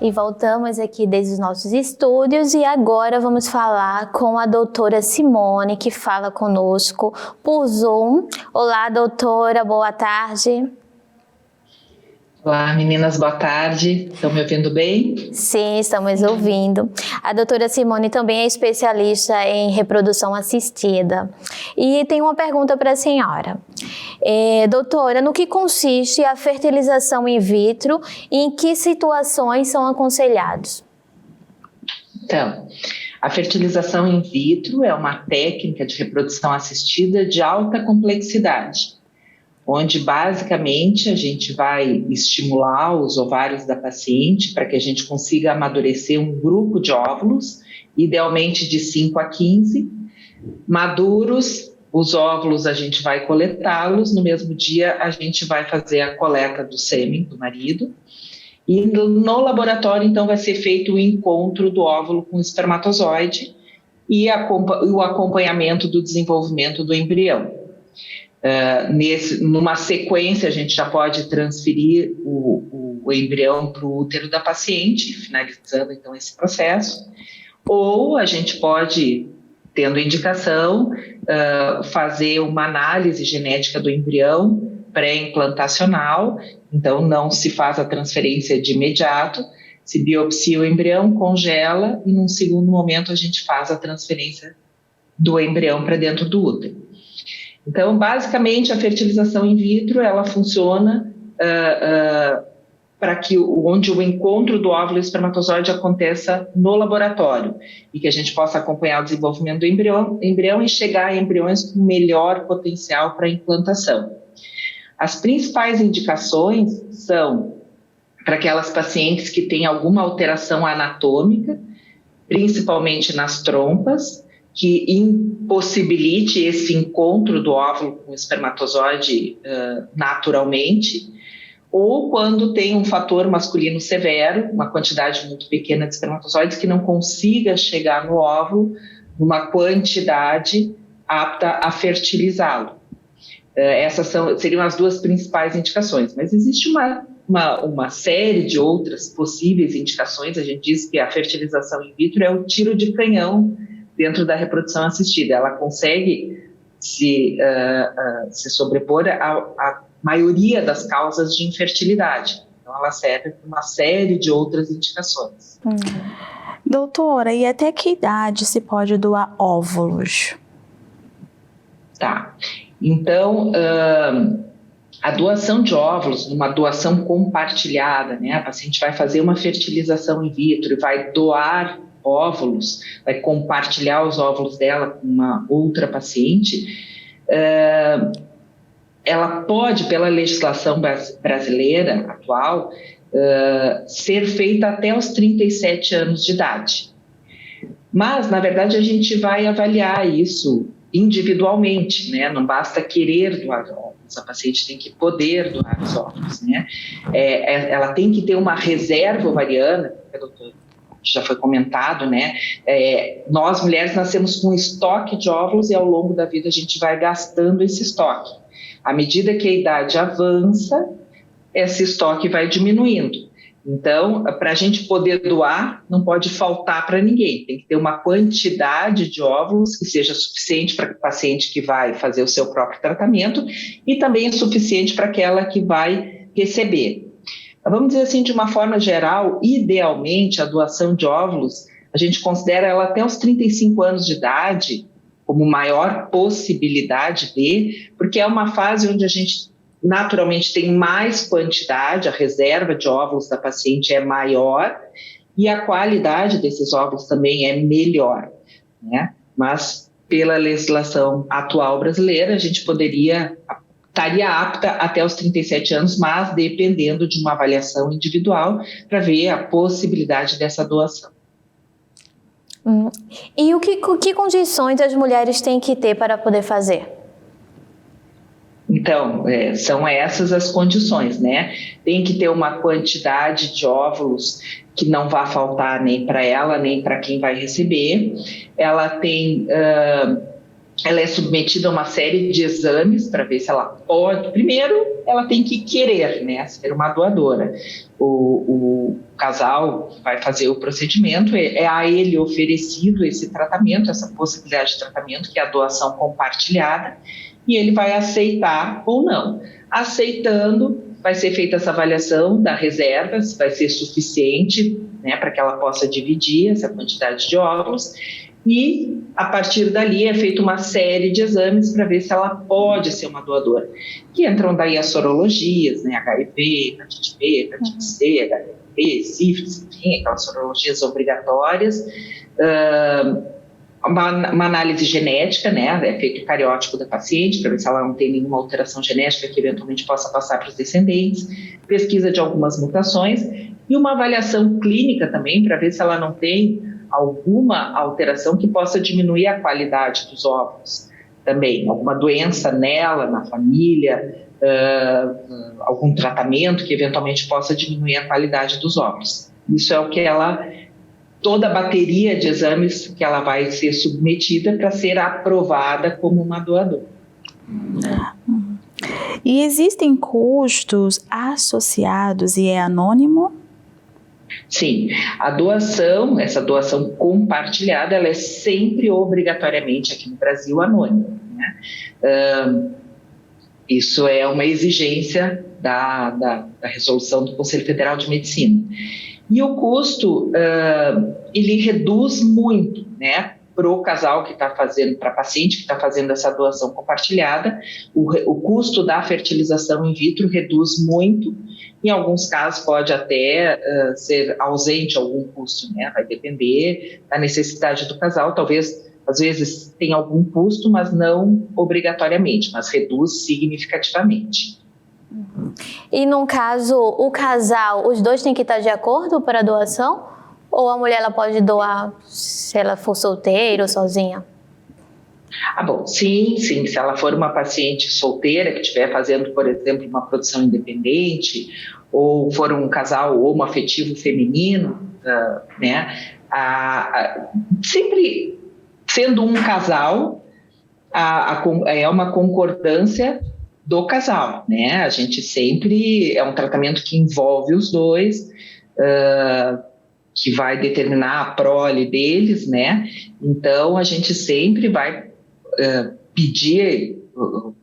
E voltamos aqui desde os nossos estúdios e agora vamos falar com a doutora Simone, que fala conosco por Zoom. Olá, doutora, boa tarde. Olá, meninas, boa tarde. Estão me ouvindo bem? Sim, estamos ouvindo. A doutora Simone também é especialista em reprodução assistida. E tem uma pergunta para a senhora. Doutora, no que consiste a fertilização in vitro e em que situações são aconselhados? Então, a fertilização in vitro é uma técnica de reprodução assistida de alta complexidade, onde basicamente a gente vai estimular os ovários da paciente para que a gente consiga amadurecer um grupo de óvulos, idealmente de 5 a 15. Maduros, os óvulos a gente vai coletá-los, no mesmo dia a gente vai fazer a coleta do sêmen do marido, e no laboratório então vai ser feito o encontro do óvulo com o espermatozoide e o acompanhamento do desenvolvimento do embrião. Numa sequência, a gente já pode transferir o embrião para o útero da paciente, finalizando então esse processo, ou a gente pode, tendo indicação, fazer uma análise genética do embrião pré-implantacional, então não se faz a transferência de imediato, se biopsia o embrião, congela e num segundo momento a gente faz a transferência do embrião para dentro do útero. Então, basicamente, a fertilização in vitro, ela funciona para que onde o encontro do óvulo e espermatozoide aconteça no laboratório e que a gente possa acompanhar o desenvolvimento do embrião e chegar a embriões com melhor potencial para implantação. As principais indicações são para aquelas pacientes que têm alguma alteração anatômica, principalmente nas trompas, que impossibilite esse encontro do óvulo com o espermatozoide naturalmente, ou quando tem um fator masculino severo, uma quantidade muito pequena de espermatozoides que não consiga chegar no óvulo numa quantidade apta a fertilizá-lo. Essas seriam as duas principais indicações, mas existe uma série de outras possíveis indicações. A gente diz que a fertilização in vitro é o tiro de canhão dentro da reprodução assistida. Ela consegue se sobrepor à maioria das causas de infertilidade. Então, ela serve para uma série de outras indicações. Doutora, e até que idade se pode doar óvulos? Tá. Então, a doação de óvulos, uma doação compartilhada, né? A paciente vai fazer uma fertilização in vitro e vai doar óvulos, vai compartilhar os óvulos dela com uma outra paciente, ela pode, pela legislação brasileira atual, ser feita até os 37 anos de idade. Mas, na verdade, a gente vai avaliar isso individualmente, né? Não basta querer doar óvulos, a paciente tem que poder doar os óvulos, né? Ela tem que ter uma reserva ovariana, doutora, já foi comentado, né? Nós mulheres nascemos com um estoque de óvulos e ao longo da vida a gente vai gastando esse estoque. À medida que a idade avança, esse estoque vai diminuindo. Então, para a gente poder doar, não pode faltar para ninguém. Tem que ter uma quantidade de óvulos que seja suficiente para o paciente que vai fazer o seu próprio tratamento e também suficiente para aquela que vai receber. Vamos dizer assim, de uma forma geral, idealmente, a doação de óvulos, a gente considera ela até os 35 anos de idade como maior possibilidade porque é uma fase onde a gente naturalmente tem mais quantidade, a reserva de óvulos da paciente é maior e a qualidade desses óvulos também é melhor, né? Mas pela legislação atual brasileira, a gente estaria apta até os 37 anos, mas dependendo de uma avaliação individual para ver a possibilidade dessa doação. E que condições as mulheres têm que ter para poder fazer? Então, são essas as condições, né? Tem que ter uma quantidade de óvulos que não vá faltar nem para ela, nem para quem vai receber. Ela é submetida a uma série de exames para ver se ela pode. Primeiro, ela tem que querer, né, ser uma doadora. O casal vai fazer o procedimento, é a ele oferecido esse tratamento, essa possibilidade de tratamento, que é a doação compartilhada, e ele vai aceitar ou não. Aceitando, vai ser feita essa avaliação da reserva, se vai ser suficiente, né, para que ela possa dividir essa quantidade de óvulos. E, a partir dali, é feita uma série de exames para ver se ela pode ser uma doadora. Que entram daí as sorologias, né? HIV, hepatite B, hepatite C, HIV, sífilis, enfim, aquelas sorologias obrigatórias. Uma análise genética, né? É feito o cariótipo da paciente, para ver se ela não tem nenhuma alteração genética que eventualmente possa passar para os descendentes. Pesquisa de algumas mutações. E uma avaliação clínica também, para ver se ela não tem alguma alteração que possa diminuir a qualidade dos óvulos também, alguma doença nela, na família, algum tratamento que eventualmente possa diminuir a qualidade dos óvulos. Isso é o que toda a bateria de exames que ela vai ser submetida para ser aprovada como uma doadora. E existem custos associados e é anônimo? Sim, essa doação compartilhada, ela é sempre obrigatoriamente aqui no Brasil anônima, né? Isso é uma exigência da resolução do Conselho Federal de Medicina. E o custo, ele reduz muito, né? Para o casal que está fazendo, para a paciente que está fazendo essa doação compartilhada, o custo da fertilização in vitro reduz muito. Em alguns casos pode até ser ausente algum custo, né? Vai depender da necessidade do casal. Talvez, às vezes, tenha algum custo, mas não obrigatoriamente, mas reduz significativamente. E num caso, o casal, os dois têm que estar de acordo para a doação? Ou a mulher ela pode doar se ela for solteira ou sozinha? Bom, sim. Se ela for uma paciente solteira que estiver fazendo, por exemplo, uma produção independente, ou for um casal homoafetivo feminino, né? Sempre sendo um casal, é uma concordância do casal, né? A gente sempre é um tratamento que envolve os dois, que vai determinar a prole deles, né? Então, a gente sempre vai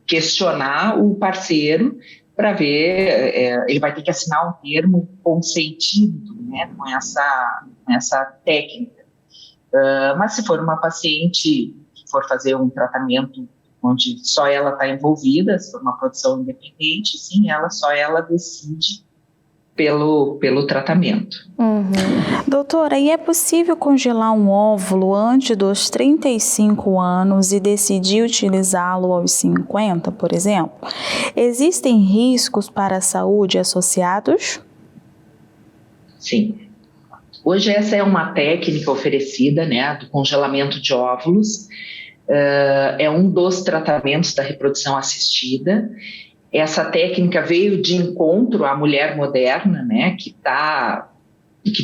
questionar o parceiro para ver, ele vai ter que assinar um termo consentido, né, com essa técnica. Mas se for uma paciente que for fazer um tratamento onde só ela está envolvida, se for uma produção independente, sim, só ela decide pelo tratamento. Doutora, e é possível congelar um óvulo antes dos 35 anos e decidir utilizá-lo aos 50, por exemplo? Existem riscos para a saúde associados? Sim. Hoje essa é uma técnica oferecida, né, do congelamento de óvulos. É um dos tratamentos da reprodução assistida. Essa técnica veio de encontro à mulher moderna, né, que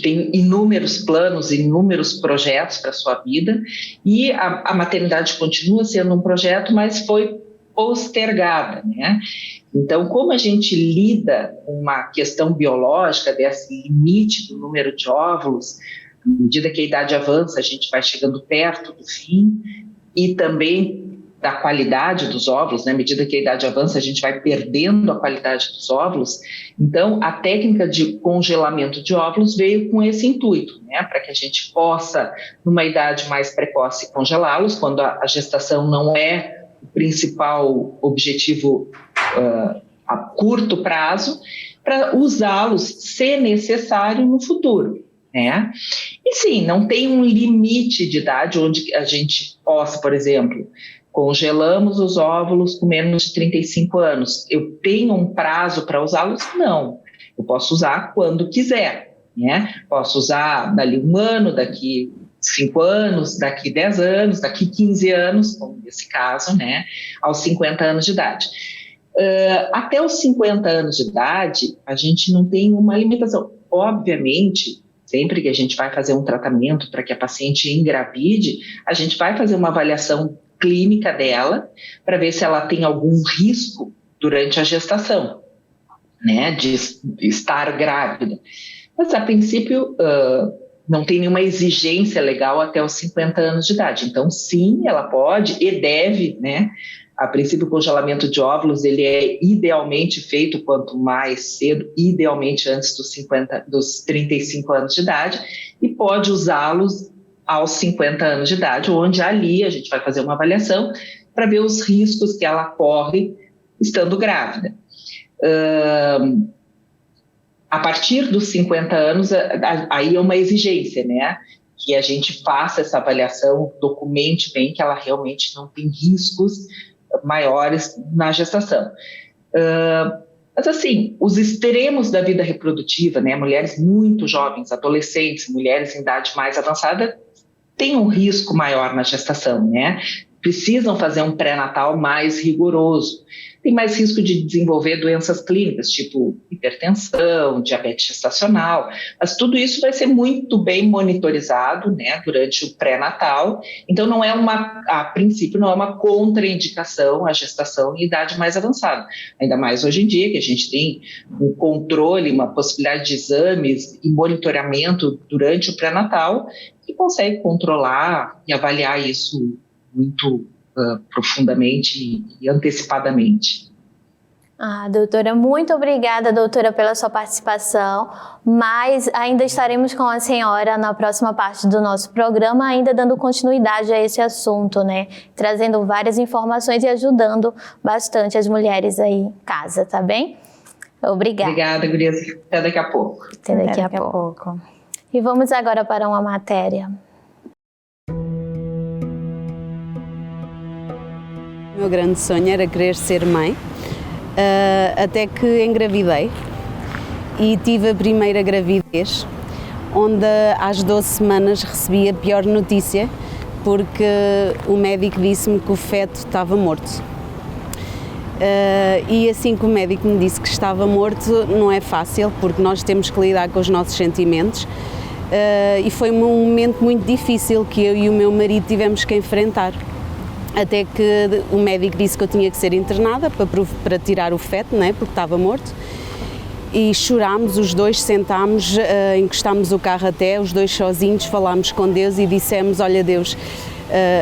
tem inúmeros planos, inúmeros projetos para a sua vida, e a maternidade continua sendo um projeto, mas foi postergada, né? Então, como a gente lida com uma questão biológica desse limite do número de óvulos, à medida que a idade avança, a gente vai chegando perto do fim, e também da qualidade dos óvulos, né? À medida que a idade avança, a gente vai perdendo a qualidade dos óvulos. Então, a técnica de congelamento de óvulos veio com esse intuito, né? Para que a gente possa, numa idade mais precoce, congelá-los, quando a gestação não é o principal objetivo a curto prazo, para usá-los, se necessário, no futuro, né? E sim, não tem um limite de idade onde a gente possa, por exemplo, congelamos os óvulos com menos de 35 anos. Eu tenho um prazo para usá-los? Não. Eu posso usar quando quiser, né? Posso usar dali um ano, daqui 5 anos, daqui 10 anos, daqui 15 anos, como nesse caso, né, aos 50 anos de idade. Até os 50 anos de idade, a gente não tem uma limitação. Obviamente, sempre que a gente vai fazer um tratamento para que a paciente engravide, a gente vai fazer uma avaliação clínica dela para ver se ela tem algum risco durante a gestação, né, de estar grávida. Mas, a princípio, não tem nenhuma exigência legal até os 50 anos de idade. Então, sim, ela pode e deve, né? A princípio, o congelamento de óvulos, ele é idealmente feito quanto mais cedo, idealmente antes dos 35 anos de idade, e pode usá-los aos 50 anos de idade, onde ali a gente vai fazer uma avaliação para ver os riscos que ela corre estando grávida. A partir dos 50 anos, aí é uma exigência, né? Que a gente faça essa avaliação, documente bem que ela realmente não tem riscos maiores na gestação. Mas assim, os extremos da vida reprodutiva, né? Mulheres muito jovens, adolescentes, mulheres em idade mais avançada, têm um risco maior na gestação, né? Precisam fazer um pré-natal mais rigoroso. Tem mais risco de desenvolver doenças clínicas, tipo hipertensão, diabetes gestacional, mas tudo isso vai ser muito bem monitorizado, né, durante o pré-natal. Então, a princípio, não é uma contraindicação à gestação em idade mais avançada. Ainda mais hoje em dia, que a gente tem um controle, uma possibilidade de exames e monitoramento durante o pré-natal, que consegue controlar e avaliar isso muito profundamente e antecipadamente. Doutora, muito obrigada, doutora, pela sua participação, mas ainda estaremos com a senhora na próxima parte do nosso programa, ainda dando continuidade a esse assunto, né? Trazendo várias informações e ajudando bastante as mulheres aí em casa, tá bem? Obrigada. Obrigada, gurias. Até daqui a pouco. Até daqui a pouco. E vamos agora para uma matéria. O meu grande sonho era querer ser mãe, até que engravidei e tive a primeira gravidez, onde às 12 semanas recebi a pior notícia, porque o médico disse-me que o feto estava morto. E assim que o médico me disse que estava morto, não é fácil, porque nós temos que lidar com os nossos sentimentos, e foi um momento muito difícil que eu e o meu marido tivemos que enfrentar. Até que o médico disse que eu tinha que ser internada para tirar o feto, né, porque estava morto. E chorámos, os dois sentámos, encostámos o carro até, os dois sozinhos, falámos com Deus e dissemos: olha Deus,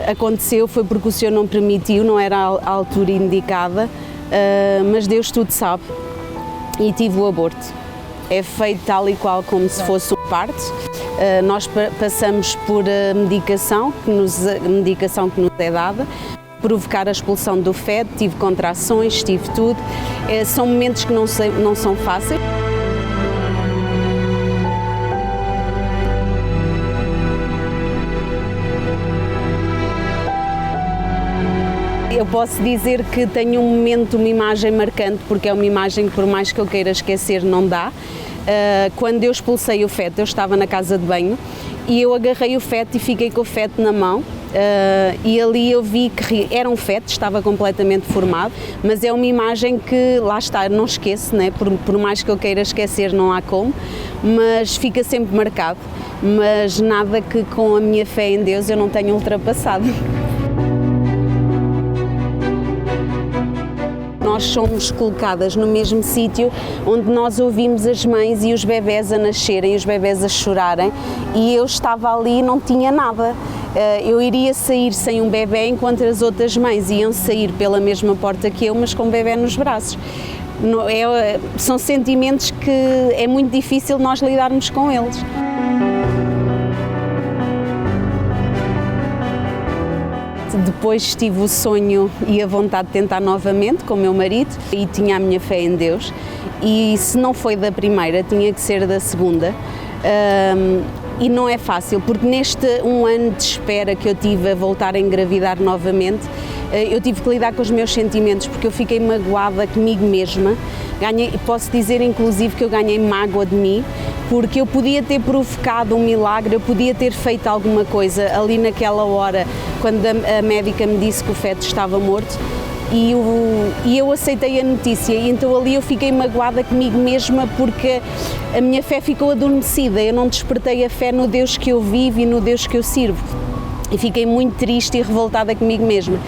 aconteceu, foi porque o Senhor não permitiu, não era a altura indicada, mas Deus tudo sabe. E tive o aborto. É feito tal e qual como se fosse um parto. Nós passamos por medicação que nos é dada, provocar a expulsão do feto, tive contrações, tive tudo. São momentos que não são fáceis. Eu posso dizer que tenho um momento, uma imagem marcante, porque é uma imagem que por mais que eu queira esquecer não dá. Quando eu expulsei o feto, eu estava na casa de banho e eu agarrei o feto e fiquei com o feto na mão, e ali eu vi que era um feto, estava completamente formado, mas é uma imagem que, lá está, não esqueço, né? Por mais que eu queira esquecer não há como, mas fica sempre marcado, mas nada que com a minha fé em Deus eu não tenha ultrapassado. Nós somos colocadas no mesmo sítio onde nós ouvimos as mães e os bebés a nascerem, os bebés a chorarem, e eu estava ali e não tinha nada. Eu iria sair sem um bebé enquanto as outras mães iam sair pela mesma porta que eu, mas com o bebé nos braços. São sentimentos que é muito difícil nós lidarmos com eles. Depois tive o sonho e a vontade de tentar novamente com o meu marido e tinha a minha fé em Deus, e se não foi da primeira tinha que ser da segunda, e não é fácil porque neste 1 ano de espera que eu tive a voltar a engravidar novamente eu tive que lidar com os meus sentimentos, porque eu fiquei magoada comigo mesma. Posso dizer inclusive que eu ganhei mágoa de mim, porque eu podia ter provocado um milagre, eu podia ter feito alguma coisa ali naquela hora, quando a médica me disse que o feto estava morto, e eu aceitei a notícia, e então ali eu fiquei magoada comigo mesma, porque a minha fé ficou adormecida, eu não despertei a fé no Deus que eu vivo e no Deus que eu sirvo, e fiquei muito triste e revoltada comigo mesma.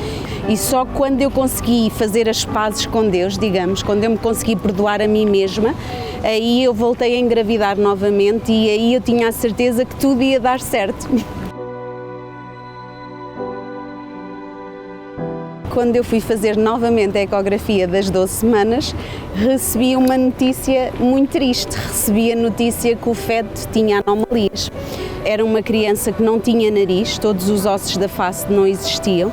E só quando eu consegui fazer as pazes com Deus, digamos, quando eu me consegui perdoar a mim mesma, aí eu voltei a engravidar novamente, e aí eu tinha a certeza que tudo ia dar certo. Quando eu fui fazer novamente a ecografia das 12 semanas, recebi uma notícia muito triste. Recebi a notícia que o feto tinha anomalias. Era uma criança que não tinha nariz, todos os ossos da face não existiam.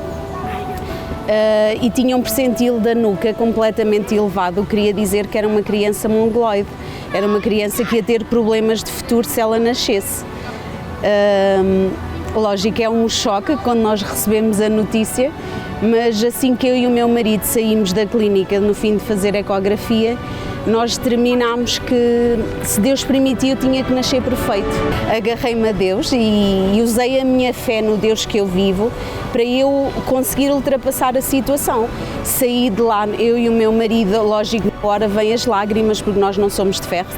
E tinha um percentil da nuca completamente elevado, queria dizer que era uma criança mongoloide, era uma criança que ia ter problemas de futuro se ela nascesse. Lógico, é um choque quando nós recebemos a notícia, mas assim que eu e o meu marido saímos da clínica no fim de fazer ecografia, nós determinámos que, se Deus permitiu, tinha que nascer perfeito. Agarrei-me a Deus e usei a minha fé no Deus que eu vivo para eu conseguir ultrapassar a situação. Saí de lá, eu e o meu marido, lógico, agora vêm as lágrimas, porque nós não somos de ferro,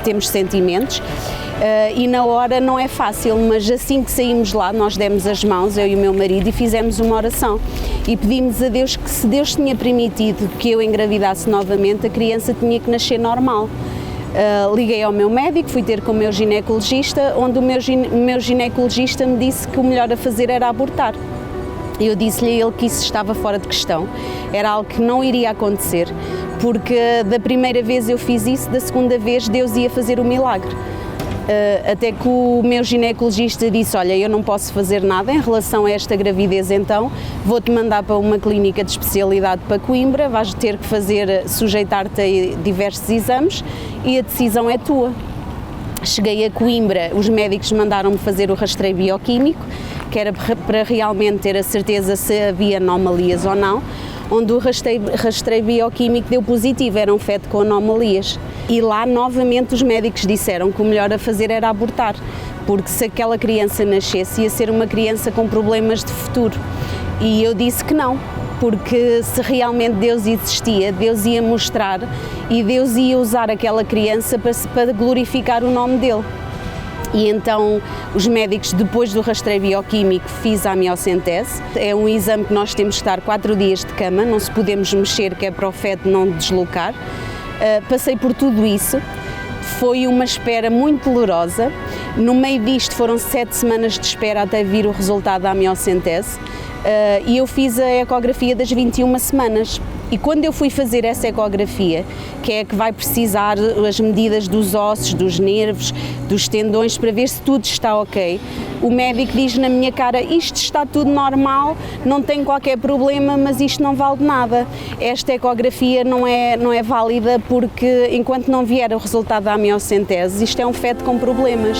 temos sentimentos. E na hora não é fácil, mas assim que saímos lá, nós demos as mãos, eu e o meu marido, e fizemos uma oração e pedimos a Deus que, se Deus tinha permitido que eu engravidasse novamente, a criança tinha que nascer normal. Liguei ao meu médico, fui ter com o meu ginecologista, onde o meu ginecologista me disse que o melhor a fazer era abortar. Eu disse-lhe a ele que isso estava fora de questão, era algo que não iria acontecer, porque da primeira vez eu fiz isso, da segunda vez Deus ia fazer o milagre. Até que o meu ginecologista disse: olha, eu não posso fazer nada em relação a esta gravidez, então vou-te mandar para uma clínica de especialidade para Coimbra, vais ter que sujeitar-te a diversos exames e a decisão é tua. Cheguei a Coimbra, os médicos mandaram-me fazer o rastreio bioquímico, que era para realmente ter a certeza se havia anomalias ou não, onde o rastreio bioquímico deu positivo, era um feto com anomalias. E lá, novamente, os médicos disseram que o melhor a fazer era abortar, porque se aquela criança nascesse, ia ser uma criança com problemas de futuro. E eu disse que não, porque se realmente Deus existia, Deus ia mostrar e Deus ia usar aquela criança para glorificar o nome dele. E então os médicos, depois do rastreio bioquímico, fiz a amniocentese. É um exame que nós temos que estar 4 dias de cama, não se podemos mexer, que é para o feto não deslocar. Passei por tudo isso, foi uma espera muito dolorosa. No meio disto foram 7 semanas de espera até vir o resultado da amniocentese. E eu fiz a ecografia das 21 semanas. E quando eu fui fazer essa ecografia, que é a que vai precisar as medidas dos ossos, dos nervos, dos tendões, para ver se tudo está ok, o médico diz na minha cara: isto está tudo normal, não tem qualquer problema, mas isto não vale nada. Esta ecografia não é válida, porque enquanto não vier o resultado da amniocentese, isto é um feto com problemas.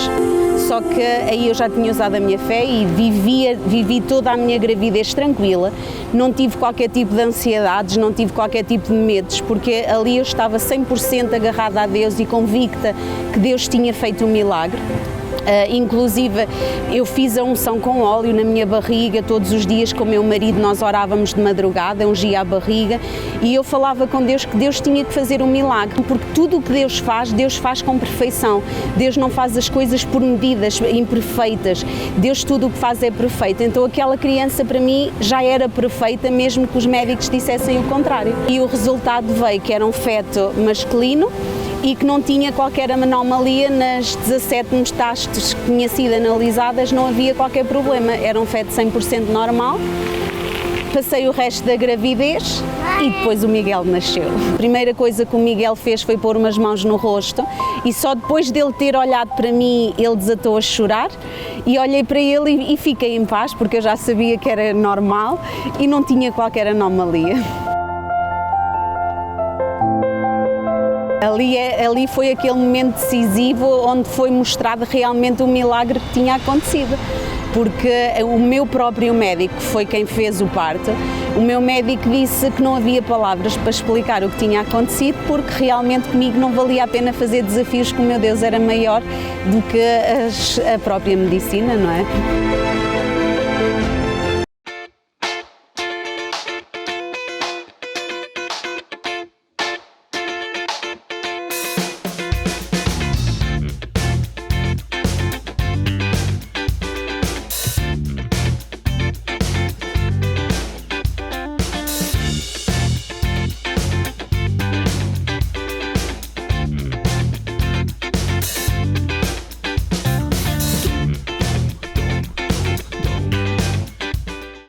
Só que aí eu já tinha usado a minha fé e vivi toda a minha gravidez tranquila, não tive qualquer tipo de ansiedades, não tive qualquer tipo de medos, porque ali eu estava 100% agarrada a Deus e convicta que Deus tinha feito um milagre. Inclusive eu fiz a unção com óleo na minha barriga todos os dias com o meu marido, nós orávamos de madrugada, ungia a barriga e eu falava com Deus que Deus tinha que fazer um milagre, porque tudo o que Deus faz com perfeição. Deus não faz as coisas por medidas imperfeitas, Deus tudo o que faz é perfeito. Então aquela criança para mim já era perfeita, mesmo que os médicos dissessem o contrário. E o resultado veio que era um feto masculino e que não tinha qualquer anomalia nas 17 metástases que tinha sido analisadas, não havia qualquer problema, era um feto 100% normal. Passei o resto da gravidez e depois o Miguel nasceu. A primeira coisa que o Miguel fez foi pôr umas mãos no rosto e só depois dele ter olhado para mim, ele desatou a chorar e olhei para ele e fiquei em paz, porque eu já sabia que era normal e não tinha qualquer anomalia. Ali foi aquele momento decisivo onde foi mostrado realmente o milagre que tinha acontecido. porque o meu próprio médico, que foi quem fez o parto, o meu médico disse que não havia palavras para explicar o que tinha acontecido, porque realmente comigo não valia a pena fazer desafios, que o meu Deus era maior do que a própria medicina, não é?